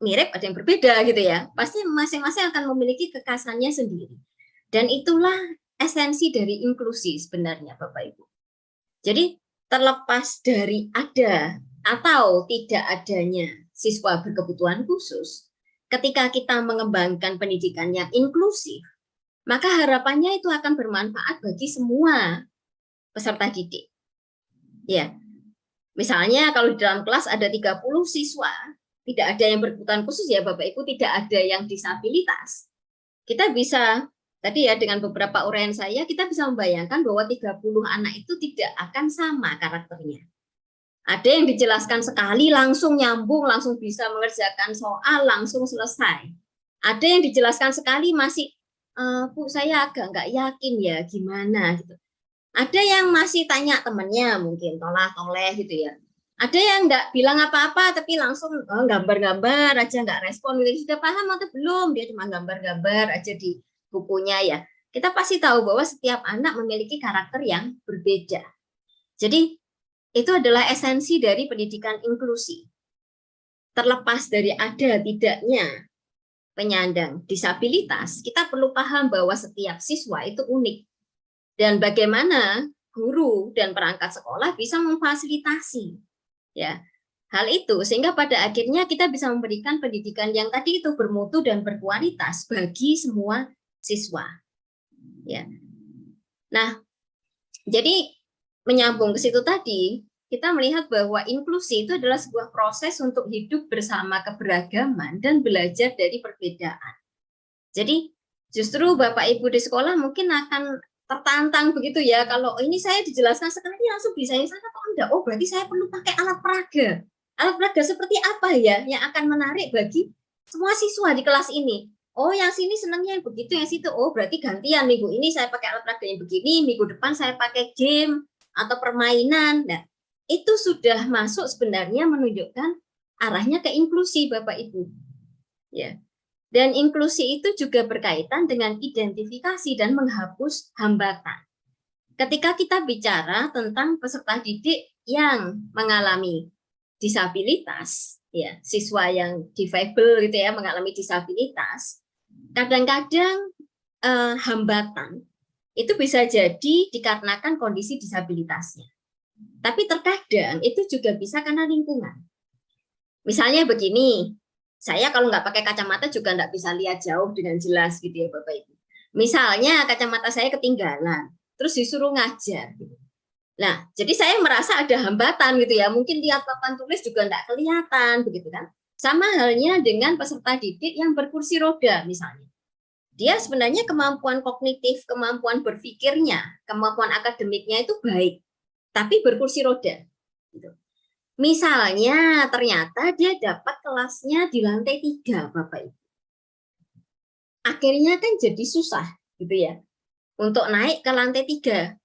mirip, ada yang berbeda gitu ya. Pasti masing-masing akan memiliki kekhasannya sendiri. Dan itulah esensi dari inklusi sebenarnya Bapak Ibu. Jadi terlepas dari ada atau tidak adanya siswa berkebutuhan khusus, ketika kita mengembangkan pendidikan yang inklusif, maka harapannya itu akan bermanfaat bagi semua peserta didik. Ya, misalnya kalau di dalam kelas ada 30 siswa, tidak ada yang berkebutuhan khusus ya Bapak Ibu, tidak ada yang disabilitas. Kita bisa, tadi ya dengan beberapa uraian saya, kita bisa membayangkan bahwa 30 anak itu tidak akan sama karakternya. Ada yang dijelaskan sekali langsung nyambung, langsung bisa mengerjakan soal, langsung selesai. Ada yang dijelaskan sekali masih, Bu saya agak nggak yakin ya gimana gitu. Ada yang masih tanya temennya mungkin toleh gitu ya. Ada yang nggak bilang apa-apa tapi langsung gambar-gambar aja, nggak respon gitu. Sudah paham atau belum? Dia cuma gambar-gambar aja di bukunya ya. Kita pasti tahu bahwa setiap anak memiliki karakter yang berbeda. Jadi itu adalah esensi dari pendidikan inklusi. Terlepas dari ada tidaknya penyandang disabilitas, kita perlu paham bahwa setiap siswa itu unik. Dan bagaimana guru dan perangkat sekolah bisa memfasilitasi ya hal itu, sehingga pada akhirnya kita bisa memberikan pendidikan yang tadi itu bermutu dan berkualitas bagi semua siswa. Ya. Nah, jadi menyambung ke situ tadi, kita melihat bahwa inklusi itu adalah sebuah proses untuk hidup bersama keberagaman dan belajar dari perbedaan. Jadi justru Bapak Ibu di sekolah mungkin akan tertantang begitu ya, kalau ini saya dijelaskan sekali langsung bisa yang sana kok enggak, oh berarti saya perlu pakai alat peraga. Alat peraga seperti apa ya yang akan menarik bagi semua siswa di kelas ini? Oh yang sini senangnya yang begitu, yang situ, oh berarti gantian minggu ini saya pakai alat peraga yang begini, minggu depan saya pakai game atau permainan. Nah, itu sudah masuk sebenarnya menunjukkan arahnya ke inklusi Bapak Ibu. Ya. Dan inklusi itu juga berkaitan dengan identifikasi dan menghapus hambatan. Ketika kita bicara tentang peserta didik yang mengalami disabilitas, ya, siswa yang difabel gitu ya, mengalami disabilitas, kadang-kadang hambatan itu bisa jadi dikarenakan kondisi disabilitasnya. Tapi terkadang itu juga bisa karena lingkungan. Misalnya begini, saya kalau nggak pakai kacamata juga nggak bisa lihat jauh dengan jelas gitu ya Bapak Ibu. Misalnya kacamata saya ketinggalan, terus disuruh ngajar. Gitu. Nah, jadi saya merasa ada hambatan gitu ya. Mungkin lihat papan tulis juga nggak kelihatan begitu kan. Sama halnya dengan peserta didik yang berkursi roda misalnya. Dia sebenarnya kemampuan kognitif, kemampuan berpikirnya, kemampuan akademiknya itu baik, tapi berkursi roda. Gitu. Misalnya ternyata dia dapat kelasnya di lantai 3, Bapak Ibu. Akhirnya kan jadi susah gitu ya untuk naik ke lantai 3.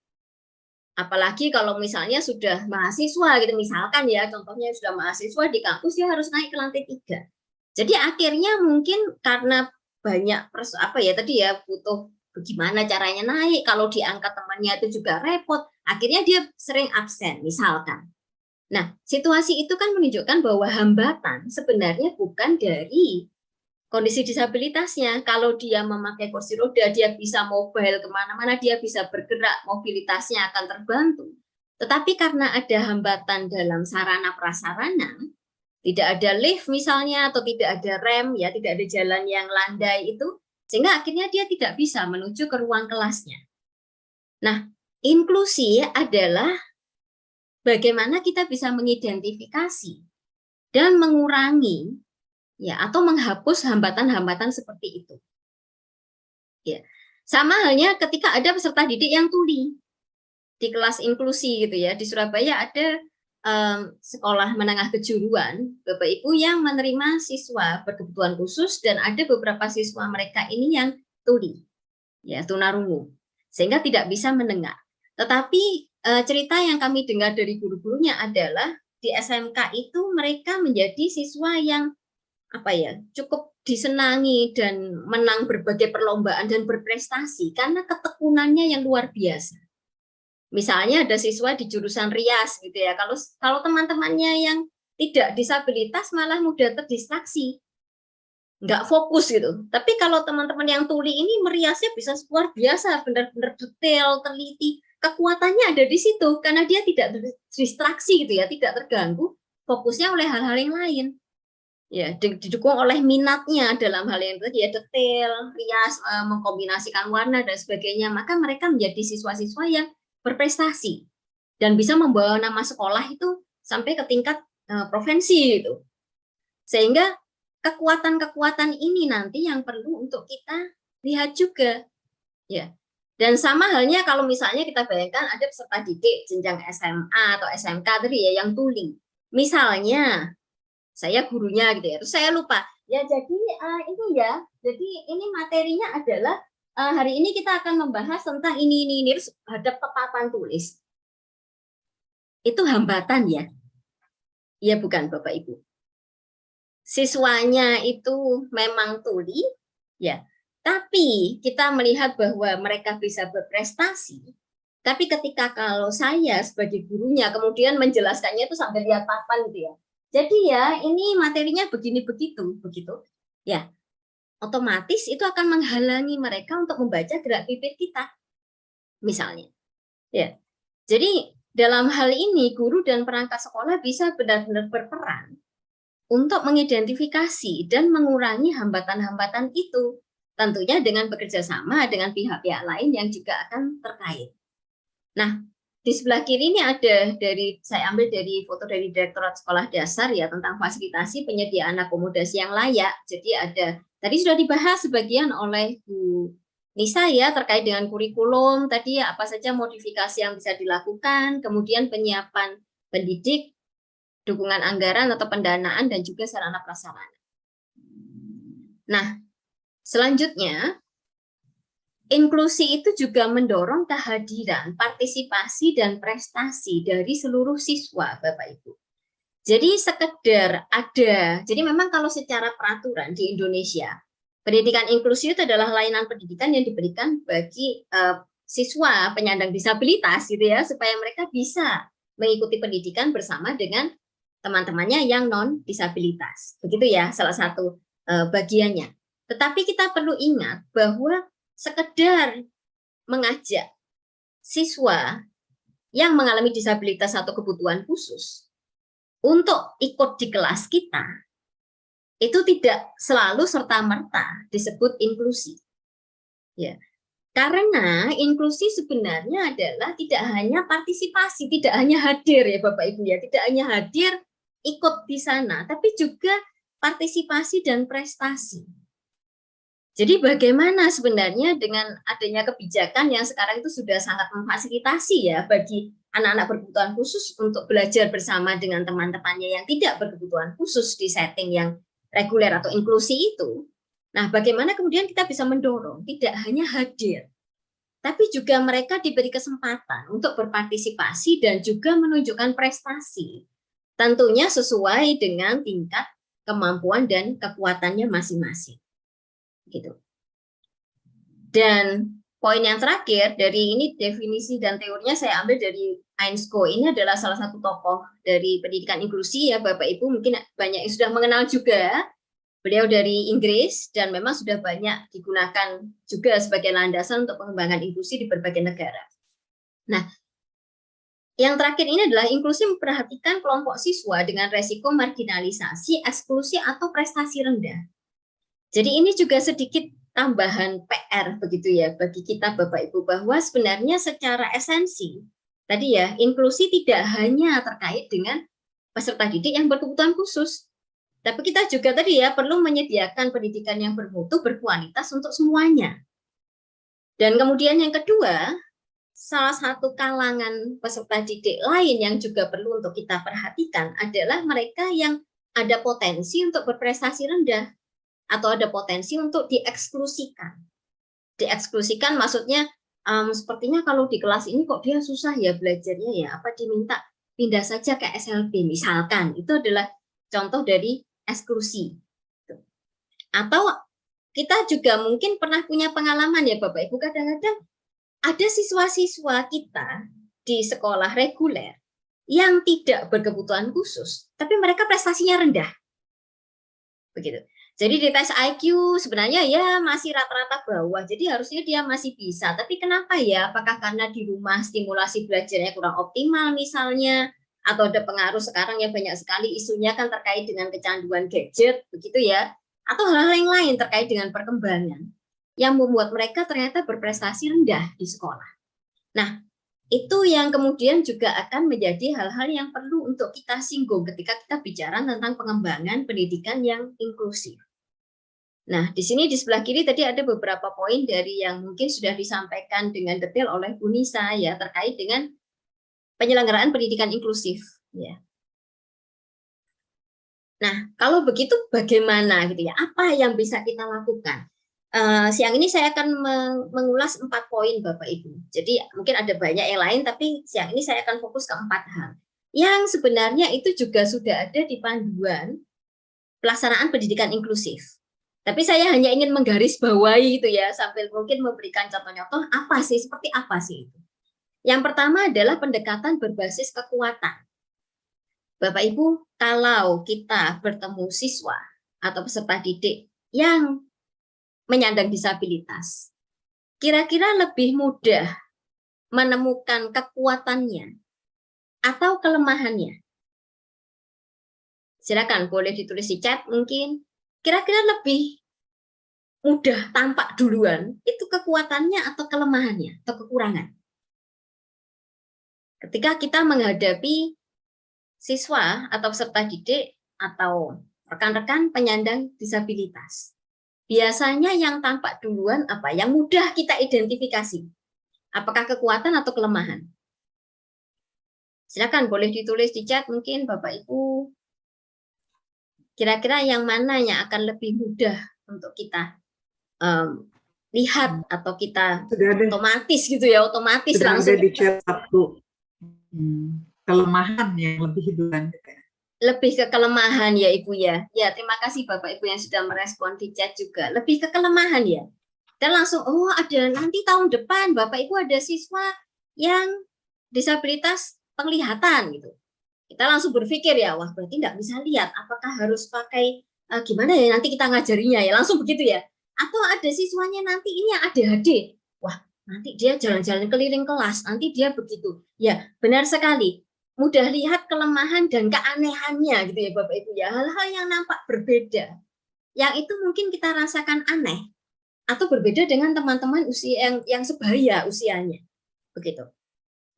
Apalagi kalau misalnya sudah mahasiswa gitu, misalkan ya contohnya sudah mahasiswa di kampus, dia harus naik ke lantai 3. Jadi akhirnya mungkin karena banyak tadi ya butuh bagaimana caranya naik, kalau diangkat temannya itu juga repot, akhirnya dia sering absen misalkan. Nah, situasi itu kan menunjukkan bahwa hambatan sebenarnya bukan dari kondisi disabilitasnya. Kalau dia memakai kursi roda, dia bisa mobile kemana-mana, dia bisa bergerak, mobilitasnya akan terbantu. Tetapi karena ada hambatan dalam sarana prasarana, tidak ada lift misalnya, atau tidak ada rem, ya tidak ada jalan yang landai itu, sehingga akhirnya dia tidak bisa menuju ke ruang kelasnya. Nah, inklusi adalah bagaimana kita bisa mengidentifikasi dan mengurangi ya atau menghapus hambatan-hambatan seperti itu. Ya. Sama halnya ketika ada peserta didik yang tuli di kelas inklusi gitu ya. Di Surabaya ada sekolah menengah kejuruan Bapak Ibu yang menerima siswa berkebutuhan khusus dan ada beberapa siswa mereka ini yang tuli. Ya, tunarungu. Sehingga tidak bisa mendengar. Tetapi cerita yang kami dengar dari guru-gurunya adalah di SMK itu mereka menjadi siswa yang cukup disenangi dan menang berbagai perlombaan dan berprestasi karena ketekunannya yang luar biasa. Misalnya ada siswa di jurusan rias gitu ya. Kalau teman-temannya yang tidak disabilitas malah mudah terdistraksi, nggak fokus gitu. Tapi kalau teman-teman yang tuli ini meriasnya bisa luar biasa, benar-benar detail, teliti. Kekuatannya ada di situ karena dia tidak terdistraksi gitu ya, tidak terganggu fokusnya oleh hal-hal yang lain. Ya, didukung oleh minatnya dalam hal yang tadi ya, detail, rias, mengkombinasikan warna dan sebagainya, maka mereka menjadi siswa-siswa yang berprestasi dan bisa membawa nama sekolah itu sampai ke tingkat provinsi itu. Sehingga kekuatan-kekuatan ini nanti yang perlu untuk kita lihat juga. Ya. Dan sama halnya kalau misalnya kita bayangkan ada peserta didik jenjang SMA atau SMK tadi ya yang tuli. Misalnya saya gurunya gitu ya, terus saya lupa ya, jadi ini materinya adalah hari ini kita akan membahas tentang ini terus hadap ke papan tulis, itu hambatan ya bukan Bapak Ibu, siswanya itu memang tuli ya, tapi kita melihat bahwa mereka bisa berprestasi. Tapi ketika kalau saya sebagai gurunya kemudian menjelaskannya itu sambil lihat papan gitu ya, jadi ya ini materinya begini begitu ya, otomatis itu akan menghalangi mereka untuk membaca gerak pipit kita misalnya ya. Jadi dalam hal ini guru dan perangkat sekolah bisa benar-benar berperan untuk mengidentifikasi dan mengurangi hambatan-hambatan itu, tentunya dengan bekerja sama dengan pihak-pihak lain yang juga akan terkait. Nah, di sebelah kiri ini ada saya ambil dari foto dari Direktorat Sekolah Dasar ya, tentang fasilitasi penyediaan akomodasi yang layak. Jadi tadi sudah dibahas sebagian oleh Bu Nisa ya, terkait dengan kurikulum tadi ya, apa saja modifikasi yang bisa dilakukan, kemudian penyiapan pendidik, dukungan anggaran atau pendanaan, dan juga sarana prasarana. Nah, selanjutnya inklusi itu juga mendorong kehadiran, partisipasi, dan prestasi dari seluruh siswa, Bapak Ibu. Jadi sekedar jadi memang kalau secara peraturan di Indonesia, pendidikan inklusi itu adalah layanan pendidikan yang diberikan bagi siswa penyandang disabilitas gitu ya, supaya mereka bisa mengikuti pendidikan bersama dengan teman-temannya yang non-disabilitas. Begitu ya, salah satu bagiannya. Tetapi kita perlu ingat bahwa sekedar mengajak siswa yang mengalami disabilitas atau kebutuhan khusus untuk ikut di kelas kita, itu tidak selalu serta-merta disebut inklusi. Ya. Karena inklusi sebenarnya adalah tidak hanya partisipasi, tidak hanya hadir ya Bapak Ibu ya, tidak hanya hadir ikut di sana, tapi juga partisipasi dan prestasi. Jadi bagaimana sebenarnya dengan adanya kebijakan yang sekarang itu sudah sangat memfasilitasi ya bagi anak-anak berkebutuhan khusus untuk belajar bersama dengan teman-temannya yang tidak berkebutuhan khusus di setting yang reguler atau inklusi itu. Nah, bagaimana kemudian kita bisa mendorong tidak hanya hadir, tapi juga mereka diberi kesempatan untuk berpartisipasi dan juga menunjukkan prestasi. Tentunya sesuai dengan tingkat kemampuan dan kekuatannya masing-masing. Gitu. Dan poin yang terakhir dari ini, definisi dan teorinya saya ambil dari Einsko. Ini adalah salah satu tokoh dari pendidikan inklusi ya Bapak Ibu, mungkin banyak yang sudah mengenal juga. Beliau dari Inggris dan memang sudah banyak digunakan juga sebagai landasan untuk pengembangan inklusi di berbagai negara. Nah, yang terakhir ini adalah inklusi memperhatikan kelompok siswa dengan resiko marginalisasi, eksklusi atau prestasi rendah. Jadi ini juga sedikit tambahan PR begitu ya bagi kita Bapak Ibu, bahwa sebenarnya secara esensi tadi ya, inklusi tidak hanya terkait dengan peserta didik yang berkebutuhan khusus, tapi kita juga tadi ya perlu menyediakan pendidikan yang bermutu, berkualitas untuk semuanya. Dan kemudian yang kedua, salah satu kalangan peserta didik lain yang juga perlu untuk kita perhatikan adalah mereka yang ada potensi untuk berprestasi rendah atau ada potensi untuk dieksklusikan. Dieksklusikan maksudnya sepertinya kalau di kelas ini kok dia susah ya belajarnya ya, apa diminta pindah saja ke SLB misalkan. Itu adalah contoh dari eksklusi. Atau kita juga mungkin pernah punya pengalaman ya Bapak Ibu, kadang-kadang ada siswa-siswa kita di sekolah reguler yang tidak berkebutuhan khusus, tapi mereka prestasinya rendah. Begitu. Jadi di tes IQ sebenarnya ya masih rata-rata bawah, jadi harusnya dia masih bisa. Tapi kenapa ya? Apakah karena di rumah stimulasi belajarnya kurang optimal misalnya? Atau ada pengaruh sekarang yang banyak sekali isunya kan terkait dengan kecanduan gadget, begitu ya? Atau hal-hal yang lain terkait dengan perkembangan yang membuat mereka ternyata berprestasi rendah di sekolah. Nah, itu yang kemudian juga akan menjadi hal-hal yang perlu untuk kita singgung ketika kita bicara tentang pengembangan pendidikan yang inklusif. Nah, di sini di sebelah kiri tadi ada beberapa poin dari yang mungkin sudah disampaikan dengan detail oleh Bu Nisa ya terkait dengan penyelenggaraan pendidikan inklusif ya. Nah, kalau begitu bagaimana gitu ya? Apa yang bisa kita lakukan? Siang ini saya akan mengulas 4 poin Bapak Ibu. Jadi mungkin ada banyak yang lain, tapi siang ini saya akan fokus ke 4 hal. Yang sebenarnya itu juga sudah ada di panduan pelaksanaan pendidikan inklusif. Tapi saya hanya ingin menggarisbawahi itu ya, sambil mungkin memberikan contoh-contoh apa sih, seperti apa sih itu. Yang pertama adalah pendekatan berbasis kekuatan. Bapak Ibu, kalau kita bertemu siswa atau peserta didik yang menyandang disabilitas, kira-kira lebih mudah menemukan kekuatannya atau kelemahannya? Silakan boleh ditulis di chat mungkin. Kira-kira lebih mudah tampak duluan itu kekuatannya atau kelemahannya atau kekurangan. Ketika kita menghadapi siswa atau peserta didik atau rekan-rekan penyandang disabilitas, biasanya yang tampak duluan apa? Yang mudah kita identifikasi. Apakah kekuatan atau kelemahan? Silakan boleh ditulis di chat mungkin Bapak Ibu. Kira-kira yang mana yang akan lebih mudah untuk kita lihat atau kita otomatis gitu ya, otomatis sudah langsung ada di chat satu kelemahan yang lebih duluan. Lebih ke kelemahan ya Ibu ya. Ya, terima kasih Bapak Ibu yang sudah merespon di chat juga. Lebih ke kelemahan ya. Dan langsung, oh ada nanti tahun depan Bapak Ibu ada siswa yang disabilitas penglihatan gitu. Kita langsung berpikir ya, wah berarti nggak bisa lihat, apakah harus pakai gimana ya nanti kita ngajarinya ya, langsung begitu ya. Atau ada siswanya nanti ini yang ADHD, wah nanti dia jalan-jalan keliling kelas, nanti dia begitu. Ya benar sekali, mudah lihat kelemahan dan keanehannya gitu ya Bapak Ibu ya, hal-hal yang nampak berbeda, yang itu mungkin kita rasakan aneh, atau berbeda dengan teman-teman usia yang sebaya usianya, begitu.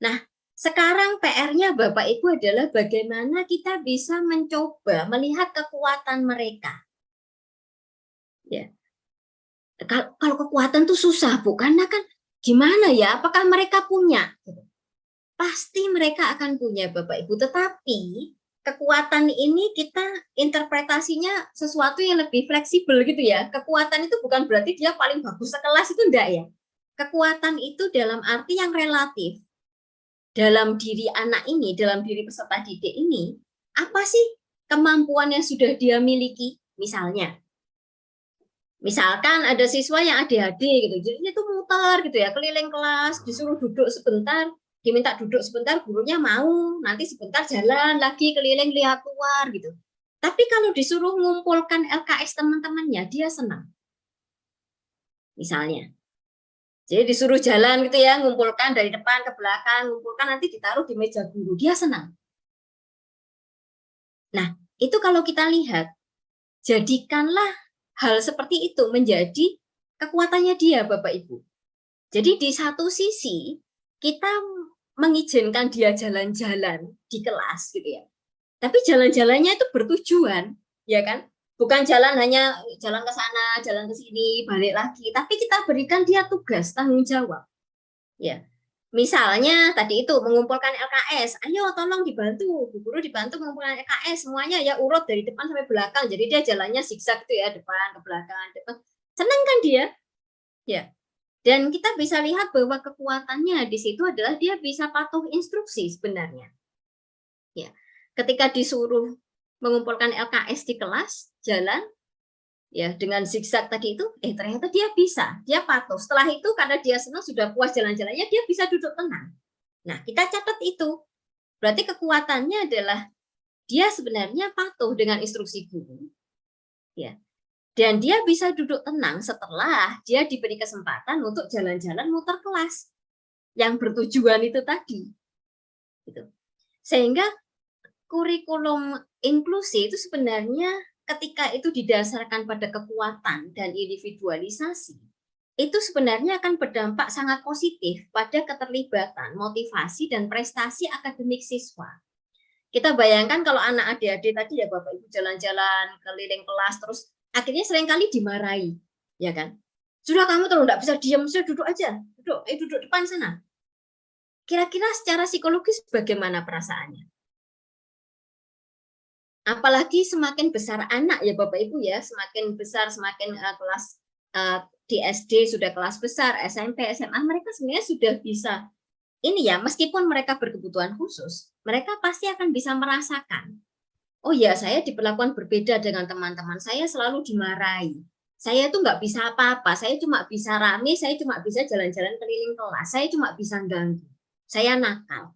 Nah, sekarang PR-nya Bapak Ibu adalah bagaimana kita bisa mencoba melihat kekuatan mereka. Ya. Kalau kekuatan tuh susah, Bu, karena kan gimana ya, apakah mereka punya? Pasti mereka akan punya Bapak Ibu, tetapi kekuatan ini kita interpretasinya sesuatu yang lebih fleksibel gitu ya. Kekuatan itu bukan berarti dia paling bagus sekelas, itu enggak ya. Kekuatan itu dalam arti yang relatif. Dalam diri anak ini, dalam diri peserta didik ini, apa sih kemampuan yang sudah dia miliki? Misalkan ada siswa yang ADHD gitu, jadi itu muter gitu ya, keliling kelas, disuruh duduk sebentar, diminta duduk sebentar, gurunya mau, nanti sebentar jalan lagi keliling lihat luar gitu. Tapi kalau disuruh ngumpulkan LKS teman-temannya, dia senang. Misalnya. Jadi disuruh jalan gitu ya, ngumpulkan dari depan ke belakang, ngumpulkan nanti ditaruh di meja guru, dia senang. Nah, itu kalau kita lihat, jadikanlah hal seperti itu menjadi kekuatannya dia, Bapak Ibu. Jadi di satu sisi, kita mengizinkan dia jalan-jalan di kelas gitu ya. Tapi jalan-jalannya itu bertujuan, ya kan? Bukan jalan hanya jalan ke sana, jalan ke sini, balik lagi. Tapi kita berikan dia tugas, tanggung jawab. Ya, misalnya tadi itu mengumpulkan LKS. Ayo tolong dibantu, Bu Guru dibantu mengumpulkan LKS. Semuanya ya urut dari depan sampai belakang. Jadi dia jalannya zigzag gitu ya, depan ke belakang, depan. Senang kan dia? Ya. Dan kita bisa lihat bahwa kekuatannya di situ adalah dia bisa patuh instruksi sebenarnya. Ya, ketika disuruh mengumpulkan LKS di kelas, jalan, ya dengan zigzag tadi itu, ternyata dia bisa, dia patuh. Setelah itu karena dia senang sudah puas jalan-jalannya, dia bisa duduk tenang. Nah, kita catat itu. Berarti kekuatannya adalah dia sebenarnya patuh dengan instruksi guru. Ya. Dan dia bisa duduk tenang setelah dia diberi kesempatan untuk jalan-jalan muter kelas yang bertujuan itu tadi. Gitu. Sehingga kurikulum inklusi itu sebenarnya ketika itu didasarkan pada kekuatan dan individualisasi, itu sebenarnya akan berdampak sangat positif pada keterlibatan, motivasi, dan prestasi akademik siswa. Kita bayangkan kalau anak adik-adik tadi ya Bapak Ibu jalan-jalan keliling kelas terus akhirnya seringkali dimarahi, ya kan? Sudah kamu terus nggak bisa diam, sudah duduk aja, duduk depan sana. Kira-kira secara psikologis bagaimana perasaannya? Apalagi semakin besar anak ya Bapak Ibu ya, semakin besar semakin kelas di SD sudah kelas besar, SMP, SMA mereka sebenarnya sudah bisa ini ya, meskipun mereka berkebutuhan khusus, mereka pasti akan bisa merasakan. Oh ya, saya diperlakukan berbeda dengan teman-teman. Saya selalu dimarahi. Saya itu nggak bisa apa-apa. Saya cuma bisa rame. Saya cuma bisa jalan-jalan keliling kelas. Saya cuma bisa ganggu. Saya nakal.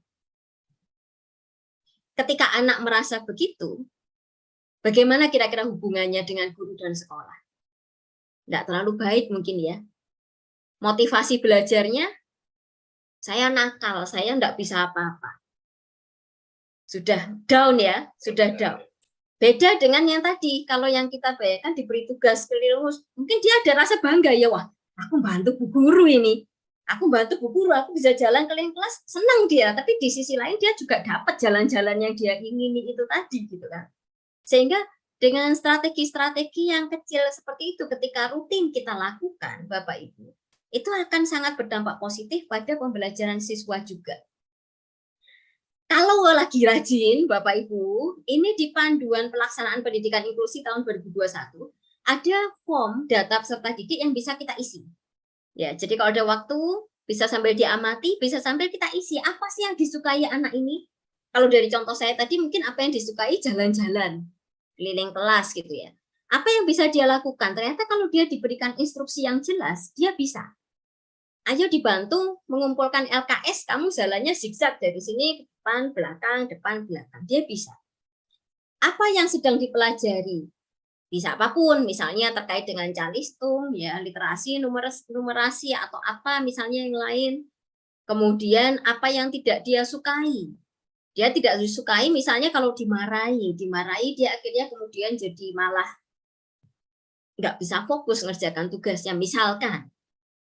Ketika anak merasa begitu, bagaimana kira-kira hubungannya dengan guru dan sekolah? Nggak terlalu baik mungkin ya. Motivasi belajarnya, saya nakal. Saya nggak bisa apa-apa. Sudah down ya, sudah down. Beda dengan yang tadi, kalau yang kita bayangkan diberi tugas keliling, mungkin dia ada rasa bangga ya, wah, aku bantu bu guru ini, aku bantu bu guru, aku bisa jalan keliling kelas, senang dia. Tapi di sisi lain dia juga dapat jalan-jalan yang dia ingini itu tadi, gitu kan. Sehingga dengan strategi-strategi yang kecil seperti itu, ketika rutin kita lakukan, Bapak Ibu, itu akan sangat berdampak positif pada pembelajaran siswa juga. Kalau lagi rajin, Bapak Ibu, ini di panduan pelaksanaan pendidikan inklusi tahun 2021, ada form data peserta didik yang bisa kita isi. Ya, jadi kalau ada waktu, bisa sambil diamati, bisa sambil kita isi, apa sih yang disukai anak ini? Kalau dari contoh saya tadi, mungkin apa yang disukai jalan-jalan, keliling kelas gitu ya. Apa yang bisa dia lakukan? Ternyata kalau dia diberikan instruksi yang jelas, dia bisa. Ayo dibantu mengumpulkan LKS, kamu jalannya zigzag dari sini ke depan, belakang, depan, belakang. Dia bisa. Apa yang sedang dipelajari? Bisa apapun, misalnya terkait dengan calistung, ya, literasi, numerasi, atau apa misalnya yang lain. Kemudian apa yang tidak dia sukai? Dia tidak disukai misalnya kalau dimarahi dia akhirnya kemudian jadi malah nggak bisa fokus ngerjakan tugasnya, misalkan.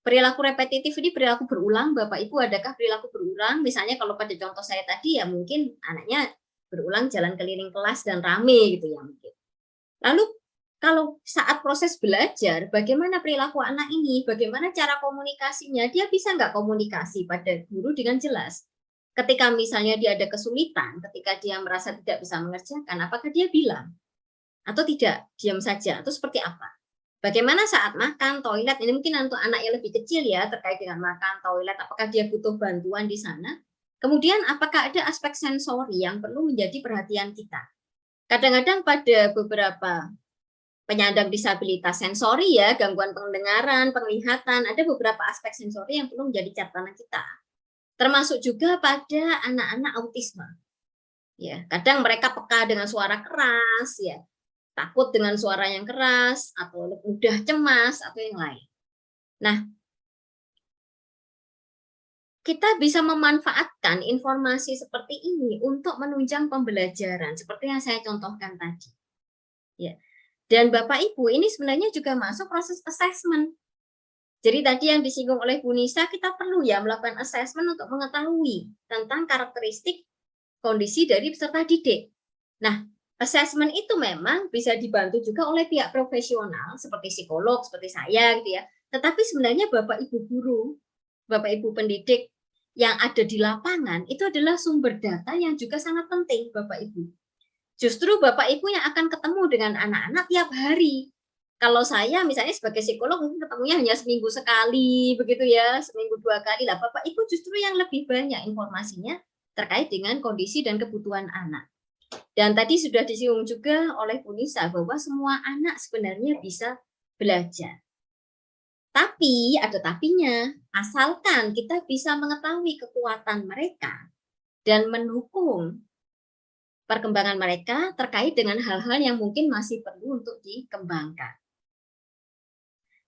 Perilaku repetitif ini perilaku berulang, Bapak Ibu, adakah perilaku berulang? Misalnya kalau pada contoh saya tadi ya mungkin anaknya berulang jalan keliling kelas dan rame gitu ya mungkin. Lalu kalau saat proses belajar, bagaimana perilaku anak ini? Bagaimana cara komunikasinya? Dia bisa nggak komunikasi pada guru dengan jelas? Ketika misalnya dia ada kesulitan, ketika dia merasa tidak bisa mengerjakan, apakah dia bilang? Atau tidak? Diam saja? Atau seperti apa? Bagaimana saat makan, toilet, ini mungkin untuk anak yang lebih kecil ya, terkait dengan makan, toilet, apakah dia butuh bantuan di sana? Kemudian apakah ada aspek sensori yang perlu menjadi perhatian kita? Kadang-kadang pada beberapa penyandang disabilitas sensori ya, gangguan pendengaran, penglihatan, ada beberapa aspek sensori yang perlu menjadi catatan kita. Termasuk juga pada anak-anak autisme. Ya, kadang mereka peka dengan suara keras ya, takut dengan suara yang keras, atau mudah cemas, atau yang lain. Nah, kita bisa memanfaatkan informasi seperti ini untuk menunjang pembelajaran, seperti yang saya contohkan tadi. Ya. Dan Bapak Ibu, ini sebenarnya juga masuk proses assessment. Jadi tadi yang disinggung oleh Bu Nisa, kita perlu ya melakukan assessment untuk mengetahui tentang karakteristik kondisi dari peserta didik. Nah, assessment itu memang bisa dibantu juga oleh pihak profesional seperti psikolog, seperti saya gitu ya. Tetapi sebenarnya Bapak Ibu guru, Bapak Ibu pendidik yang ada di lapangan itu adalah sumber data yang juga sangat penting Bapak Ibu. Justru Bapak Ibu yang akan ketemu dengan anak-anak tiap hari. kalau saya misalnya sebagai psikolog mungkin ketemunya hanya seminggu sekali begitu ya, seminggu 2 kali lah. Bapak Ibu justru yang lebih banyak informasinya terkait dengan kondisi dan kebutuhan anak. Dan tadi sudah disinggung juga oleh Bu Nisa bahwa semua anak sebenarnya bisa belajar. Tapi ada tapinya, asalkan kita bisa mengetahui kekuatan mereka dan mendukung perkembangan mereka terkait dengan hal-hal yang mungkin masih perlu untuk dikembangkan.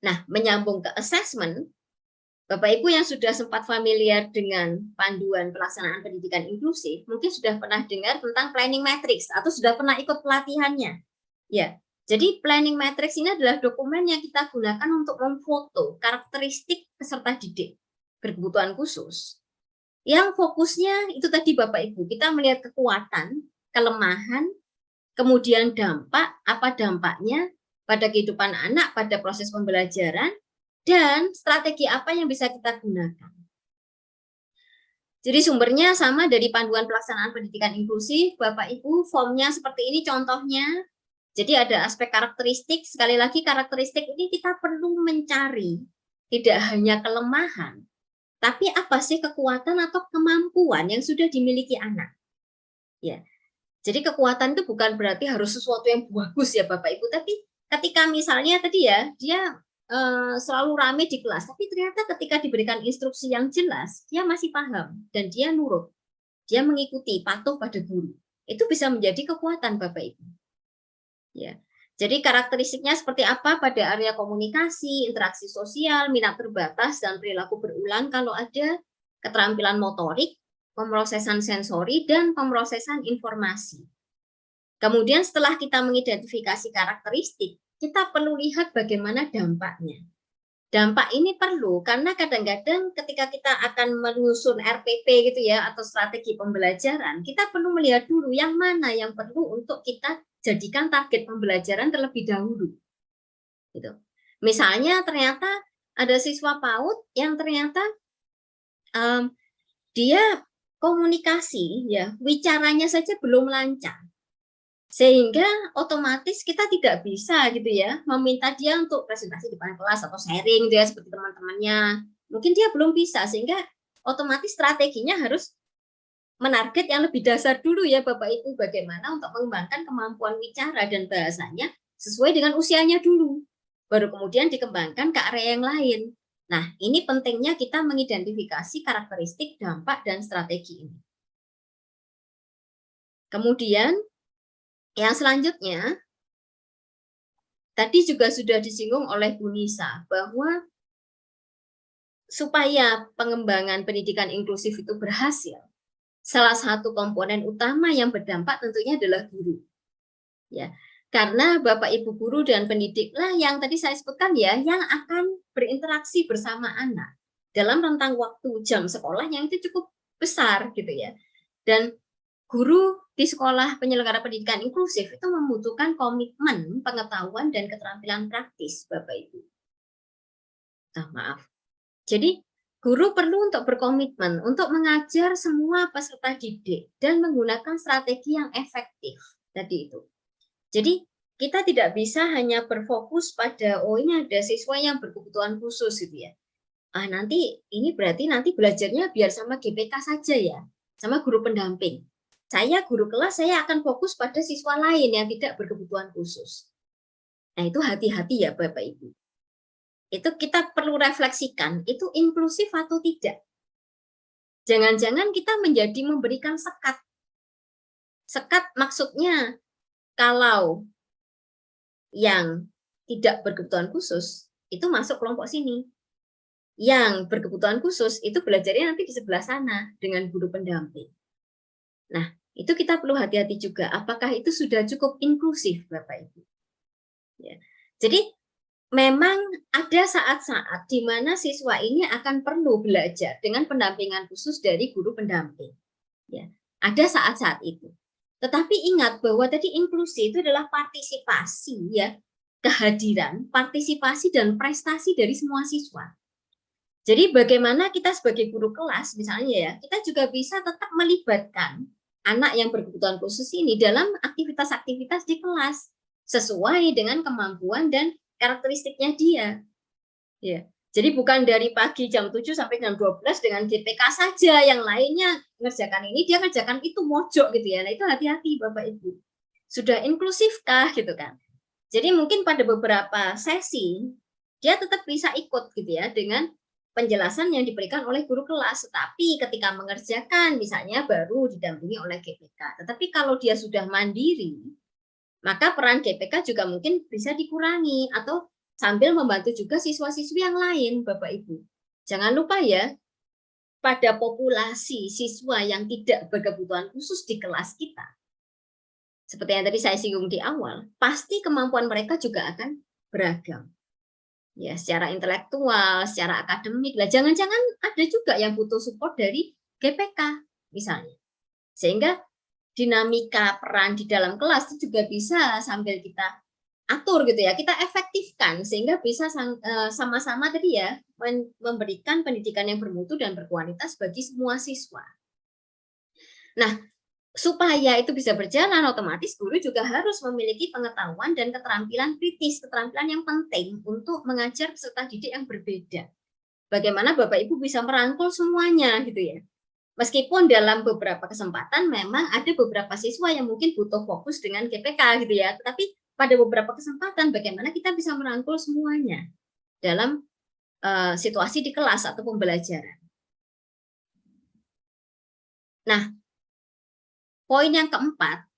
Nah, menyambung ke assessment, Bapak Ibu yang sudah sempat familiar dengan panduan pelaksanaan pendidikan inklusif, mungkin sudah pernah dengar tentang planning matrix atau sudah pernah ikut pelatihannya. Ya, jadi planning matrix ini adalah dokumen yang kita gunakan untuk memfoto karakteristik peserta didik berkebutuhan khusus. Yang fokusnya itu tadi Bapak Ibu, kita melihat kekuatan, kelemahan, kemudian dampak, apa dampaknya pada kehidupan anak, pada proses pembelajaran, dan strategi apa yang bisa kita gunakan. Jadi sumbernya sama dari panduan pelaksanaan pendidikan inklusif, Bapak Ibu, formnya seperti ini contohnya. Jadi ada aspek karakteristik, sekali lagi karakteristik ini kita perlu mencari, tidak hanya kelemahan, tapi apa sih kekuatan atau kemampuan yang sudah dimiliki anak. Ya, jadi kekuatan itu bukan berarti harus sesuatu yang bagus ya Bapak Ibu, tapi ketika misalnya tadi ya, dia selalu rame di kelas, tapi ternyata ketika diberikan instruksi yang jelas, dia masih paham dan dia nurut, dia mengikuti, patuh pada guru. Itu bisa menjadi kekuatan Bapak Ibu. Ya, jadi karakteristiknya seperti apa pada area komunikasi, interaksi sosial, minat terbatas dan perilaku berulang kalau ada, keterampilan motorik, pemrosesan sensori dan pemrosesan informasi. Kemudian setelah kita mengidentifikasi karakteristik, kita perlu lihat bagaimana dampaknya. Dampak ini perlu karena kadang-kadang ketika kita akan menyusun RPP gitu ya atau strategi pembelajaran, kita perlu melihat dulu yang mana yang perlu untuk kita jadikan target pembelajaran terlebih dahulu. Gitu. Misalnya ternyata ada siswa PAUD yang ternyata dia komunikasi ya, bicaranya saja belum lancar. Sehingga otomatis kita tidak bisa gitu ya meminta dia untuk presentasi di depan kelas atau sharing dia seperti teman-temannya. Mungkin dia belum bisa sehingga otomatis strateginya harus menarget yang lebih dasar dulu ya Bapak Ibu, bagaimana untuk mengembangkan kemampuan bicara dan bahasanya sesuai dengan usianya dulu. Baru kemudian dikembangkan ke area yang lain. Nah, ini pentingnya kita mengidentifikasi karakteristik, dampak, dan strategi ini. Kemudian yang selanjutnya, tadi juga sudah disinggung oleh Bu Nisa, bahwa supaya pengembangan pendidikan inklusif itu berhasil, salah satu komponen utama yang berdampak tentunya adalah guru. Ya, karena Bapak Ibu guru dan pendidiklah yang tadi saya sebutkan ya, yang akan berinteraksi bersama anak dalam rentang waktu jam sekolah yang itu cukup besar gitu ya. Dan guru di sekolah penyelenggara pendidikan inklusif itu membutuhkan komitmen, pengetahuan, dan keterampilan praktis, Bapak Ibu. Maaf. Jadi, guru perlu untuk berkomitmen untuk mengajar semua peserta didik dan menggunakan strategi yang efektif. Tadi itu. Jadi, kita tidak bisa hanya berfokus pada, oh ini ada siswa yang berkebutuhan khusus gitu ya. Nanti ini berarti nanti belajarnya biar sama GPK saja ya, sama guru pendamping. Saya guru kelas, saya akan fokus pada siswa lain yang tidak berkebutuhan khusus. Nah, itu hati-hati ya Bapak Ibu. Itu kita perlu refleksikan, itu inklusif atau tidak. Jangan-jangan kita memberikan sekat. Sekat maksudnya, kalau yang tidak berkebutuhan khusus, itu masuk kelompok sini. Yang berkebutuhan khusus, itu belajarnya nanti di sebelah sana, dengan guru pendamping. Nah, itu kita perlu hati-hati juga. Apakah itu sudah cukup inklusif, Bapak Ibu? Ya. Jadi, memang ada saat-saat di mana siswa ini akan perlu belajar dengan pendampingan khusus dari guru pendamping. Ya. Ada saat-saat itu. Tetapi ingat bahwa tadi inklusi itu adalah partisipasi, ya, kehadiran, partisipasi, dan prestasi dari semua siswa. Jadi, bagaimana kita sebagai guru kelas, misalnya ya, kita juga bisa tetap melibatkan anak yang berkebutuhan khusus ini dalam aktivitas-aktivitas di kelas sesuai dengan kemampuan dan karakteristiknya dia. Ya. Jadi bukan dari pagi jam 7 sampai jam 12 dengan GPK saja, yang lainnya ngerjakan ini, dia ngerjakan itu, mojok gitu ya. Nah, itu hati-hati Bapak Ibu. Sudah inklusifkah gitu kan? Jadi mungkin pada beberapa sesi dia tetap bisa ikut gitu ya dengan penjelasan yang diberikan oleh guru kelas, tetapi ketika mengerjakan misalnya baru didampingi oleh GPK. Tetapi kalau dia sudah mandiri, maka peran GPK juga mungkin bisa dikurangi atau sambil membantu juga siswa-siswi yang lain, Bapak Ibu. Jangan lupa ya, pada populasi siswa yang tidak berkebutuhan khusus di kelas kita, seperti yang tadi saya singgung di awal, pasti kemampuan mereka juga akan beragam. Ya, secara intelektual, secara akademik. Lah, jangan-jangan ada juga yang butuh support dari GPK misalnya. Sehingga dinamika peran di dalam kelas itu juga bisa sambil kita atur gitu ya, kita efektifkan sehingga bisa sama-sama tadi ya memberikan pendidikan yang bermutu dan berkualitas bagi semua siswa. Nah, supaya itu bisa berjalan, otomatis guru juga harus memiliki pengetahuan dan keterampilan kritis, keterampilan yang penting untuk mengajar peserta didik yang berbeda. Bagaimana Bapak Ibu bisa merangkul semuanya gitu ya. Meskipun dalam beberapa kesempatan memang ada beberapa siswa yang mungkin butuh fokus dengan GPK gitu ya, tetapi pada beberapa kesempatan bagaimana kita bisa merangkul semuanya dalam situasi di kelas atau pembelajaran. Nah, poin yang keempat,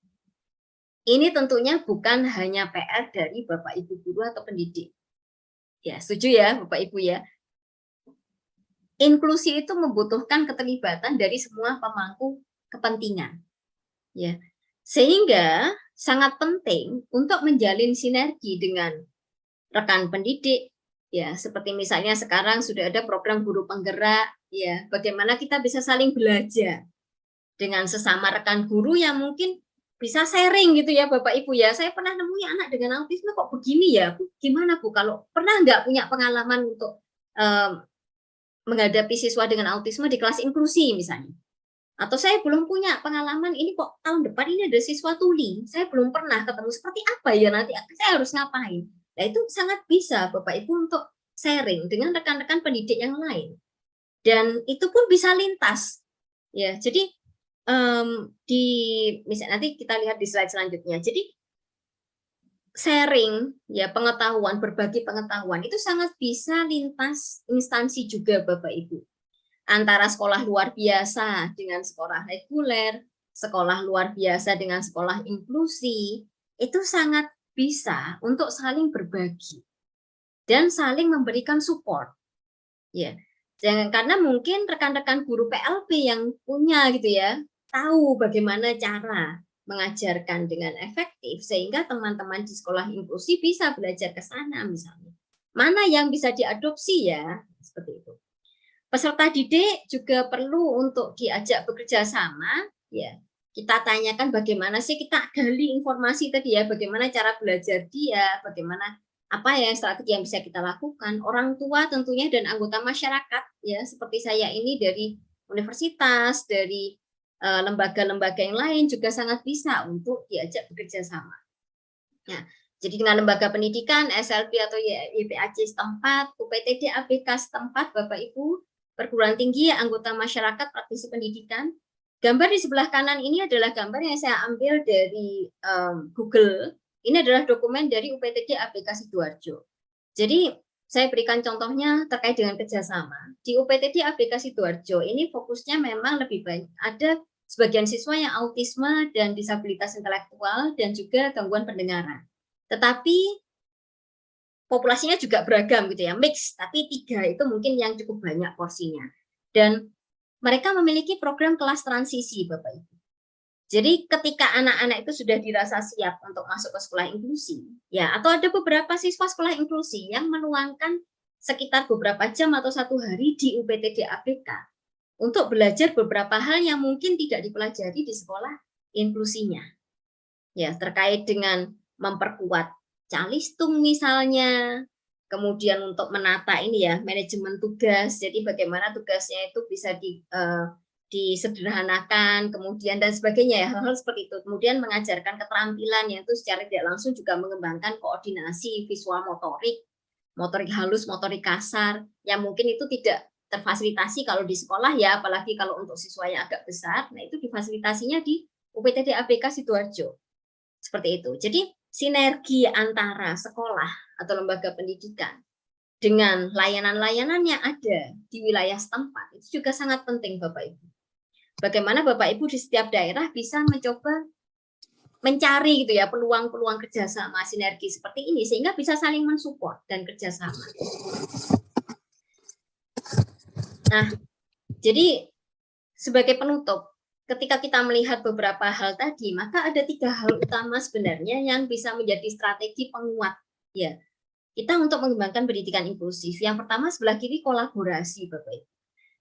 ini tentunya bukan hanya PR dari Bapak Ibu guru atau pendidik. Ya, setuju ya Bapak Ibu ya. Inklusi itu membutuhkan keterlibatan dari semua pemangku kepentingan. Ya. Sehingga sangat penting untuk menjalin sinergi dengan rekan pendidik, ya, seperti misalnya sekarang sudah ada program guru penggerak, ya, bagaimana kita bisa saling belajar dengan sesama rekan guru yang mungkin bisa sharing gitu ya Bapak Ibu ya. Saya pernah nemui anak dengan autisme kok begini ya, Bu, gimana Bu? Kalau pernah nggak punya pengalaman untuk menghadapi siswa dengan autisme di kelas inklusi misalnya? Atau saya belum punya pengalaman, ini kok tahun depan ini ada siswa tuli, saya belum pernah ketemu, seperti apa ya nanti saya harus ngapain. Nah, itu sangat bisa Bapak Ibu untuk sharing dengan rekan-rekan pendidik yang lain. Dan itu pun bisa lintas. Ya, jadi misalnya nanti kita lihat di slide selanjutnya. Jadi sharing ya, pengetahuan, berbagi pengetahuan itu sangat bisa lintas instansi juga Bapak Ibu. Antara sekolah luar biasa dengan sekolah reguler, sekolah luar biasa dengan sekolah inklusi, itu sangat bisa untuk saling berbagi dan saling memberikan support. Ya, karena mungkin rekan-rekan guru PLP yang punya gitu ya, tahu bagaimana cara mengajarkan dengan efektif sehingga teman-teman di sekolah inklusi bisa belajar ke sana misalnya. Mana yang bisa diadopsi ya, seperti itu. Peserta didik juga perlu untuk diajak bekerja sama, ya. Kita tanyakan bagaimana sih, kita gali informasi tadi ya, bagaimana cara belajar dia, bagaimana apa ya strategi yang bisa kita lakukan. Orang tua tentunya dan anggota masyarakat ya, seperti saya ini dari universitas, dari lembaga-lembaga yang lain juga sangat bisa untuk diajak bekerja sama. Ya. Jadi dengan lembaga pendidikan, SLB atau YPAC setempat, UPTD ABK setempat, Bapak Ibu, perguruan tinggi, anggota masyarakat, praktisi pendidikan. Gambar di sebelah kanan ini adalah gambar yang saya ambil dari Google. Ini adalah dokumen dari UPTD ABK Sidoarjo. Jadi saya berikan contohnya terkait dengan kerjasama. Di UPTD ABK Sidoarjo ini fokusnya memang lebih banyak. Ada sebagian siswa yang autisme dan disabilitas intelektual dan juga gangguan pendengaran. Tetapi populasinya juga beragam gitu ya, mix, tapi 3 itu mungkin yang cukup banyak porsinya. Dan mereka memiliki program kelas transisi, Bapak Ibu. Jadi ketika anak-anak itu sudah dirasa siap untuk masuk ke sekolah inklusi, ya, atau ada beberapa siswa sekolah inklusi yang meluangkan sekitar beberapa jam atau 1 hari di UPTD ABK untuk belajar beberapa hal yang mungkin tidak dipelajari di sekolah inklusinya. Ya, terkait dengan memperkuat calistung misalnya, kemudian untuk menata ini ya, manajemen tugas, jadi bagaimana tugasnya itu bisa disederhanakan, kemudian dan sebagainya ya, hal-hal seperti itu. Kemudian mengajarkan keterampilan yang itu secara tidak langsung juga mengembangkan koordinasi visual motorik, motorik halus, motorik kasar, yang mungkin itu tidak terfasilitasi kalau di sekolah ya, apalagi kalau untuk siswa yang agak besar, nah itu difasilitasinya di UPTD ABK Sidoarjo. Seperti itu. Jadi sinergi antara sekolah atau lembaga pendidikan dengan layanan-layanan yang ada di wilayah setempat itu juga sangat penting Bapak Ibu. Bagaimana Bapak Ibu di setiap daerah bisa mencoba mencari gitu ya peluang-peluang kerjasama sinergi seperti ini sehingga bisa saling mensupport dan kerjasama. Nah, jadi sebagai penutup, ketika kita melihat beberapa hal tadi, maka ada 3 hal utama sebenarnya yang bisa menjadi strategi penguat ya kita untuk mengembangkan pendidikan inklusif. Yang pertama sebelah kiri kolaborasi Bapak Ibu.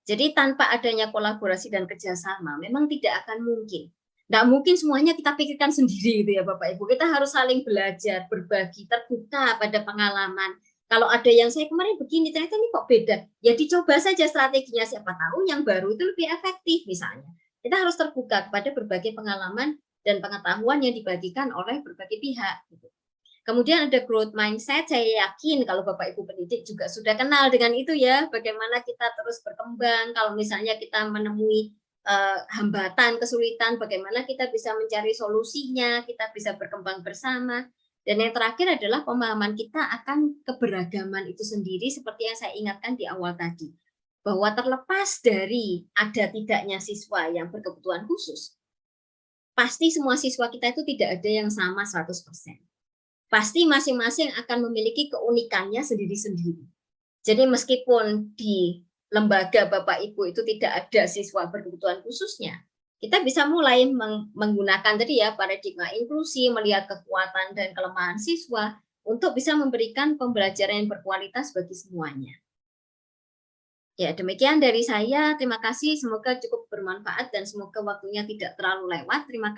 Jadi tanpa adanya kolaborasi dan kerjasama, memang tidak akan mungkin. Nggak mungkin semuanya kita pikirkan sendiri gitu ya Bapak Ibu. Kita harus saling belajar, berbagi, terbuka pada pengalaman. Kalau ada yang saya kemarin begini, ternyata ini kok beda. Ya dicoba saja strateginya, siapa tahu yang baru itu lebih efektif misalnya. Kita harus terbuka kepada berbagai pengalaman dan pengetahuan yang dibagikan oleh berbagai pihak. Kemudian ada growth mindset, saya yakin kalau Bapak Ibu pendidik juga sudah kenal dengan itu ya, bagaimana kita terus berkembang, kalau misalnya kita menemui hambatan, kesulitan, bagaimana kita bisa mencari solusinya, kita bisa berkembang bersama. Dan yang terakhir adalah pemahaman kita akan keberagaman itu sendiri seperti yang saya ingatkan di awal tadi. Bahwa terlepas dari ada tidaknya siswa yang berkebutuhan khusus, pasti semua siswa kita itu tidak ada yang sama 100%. Pasti masing-masing akan memiliki keunikannya sendiri-sendiri. Jadi meskipun di lembaga Bapak Ibu itu tidak ada siswa berkebutuhan khususnya, kita bisa mulai menggunakan tadi ya paradigma inklusi, melihat kekuatan dan kelemahan siswa untuk bisa memberikan pembelajaran yang berkualitas bagi semuanya. Ya, demikian dari saya. Terima kasih. Semoga cukup bermanfaat dan semoga waktunya tidak terlalu lewat. Terima kasih.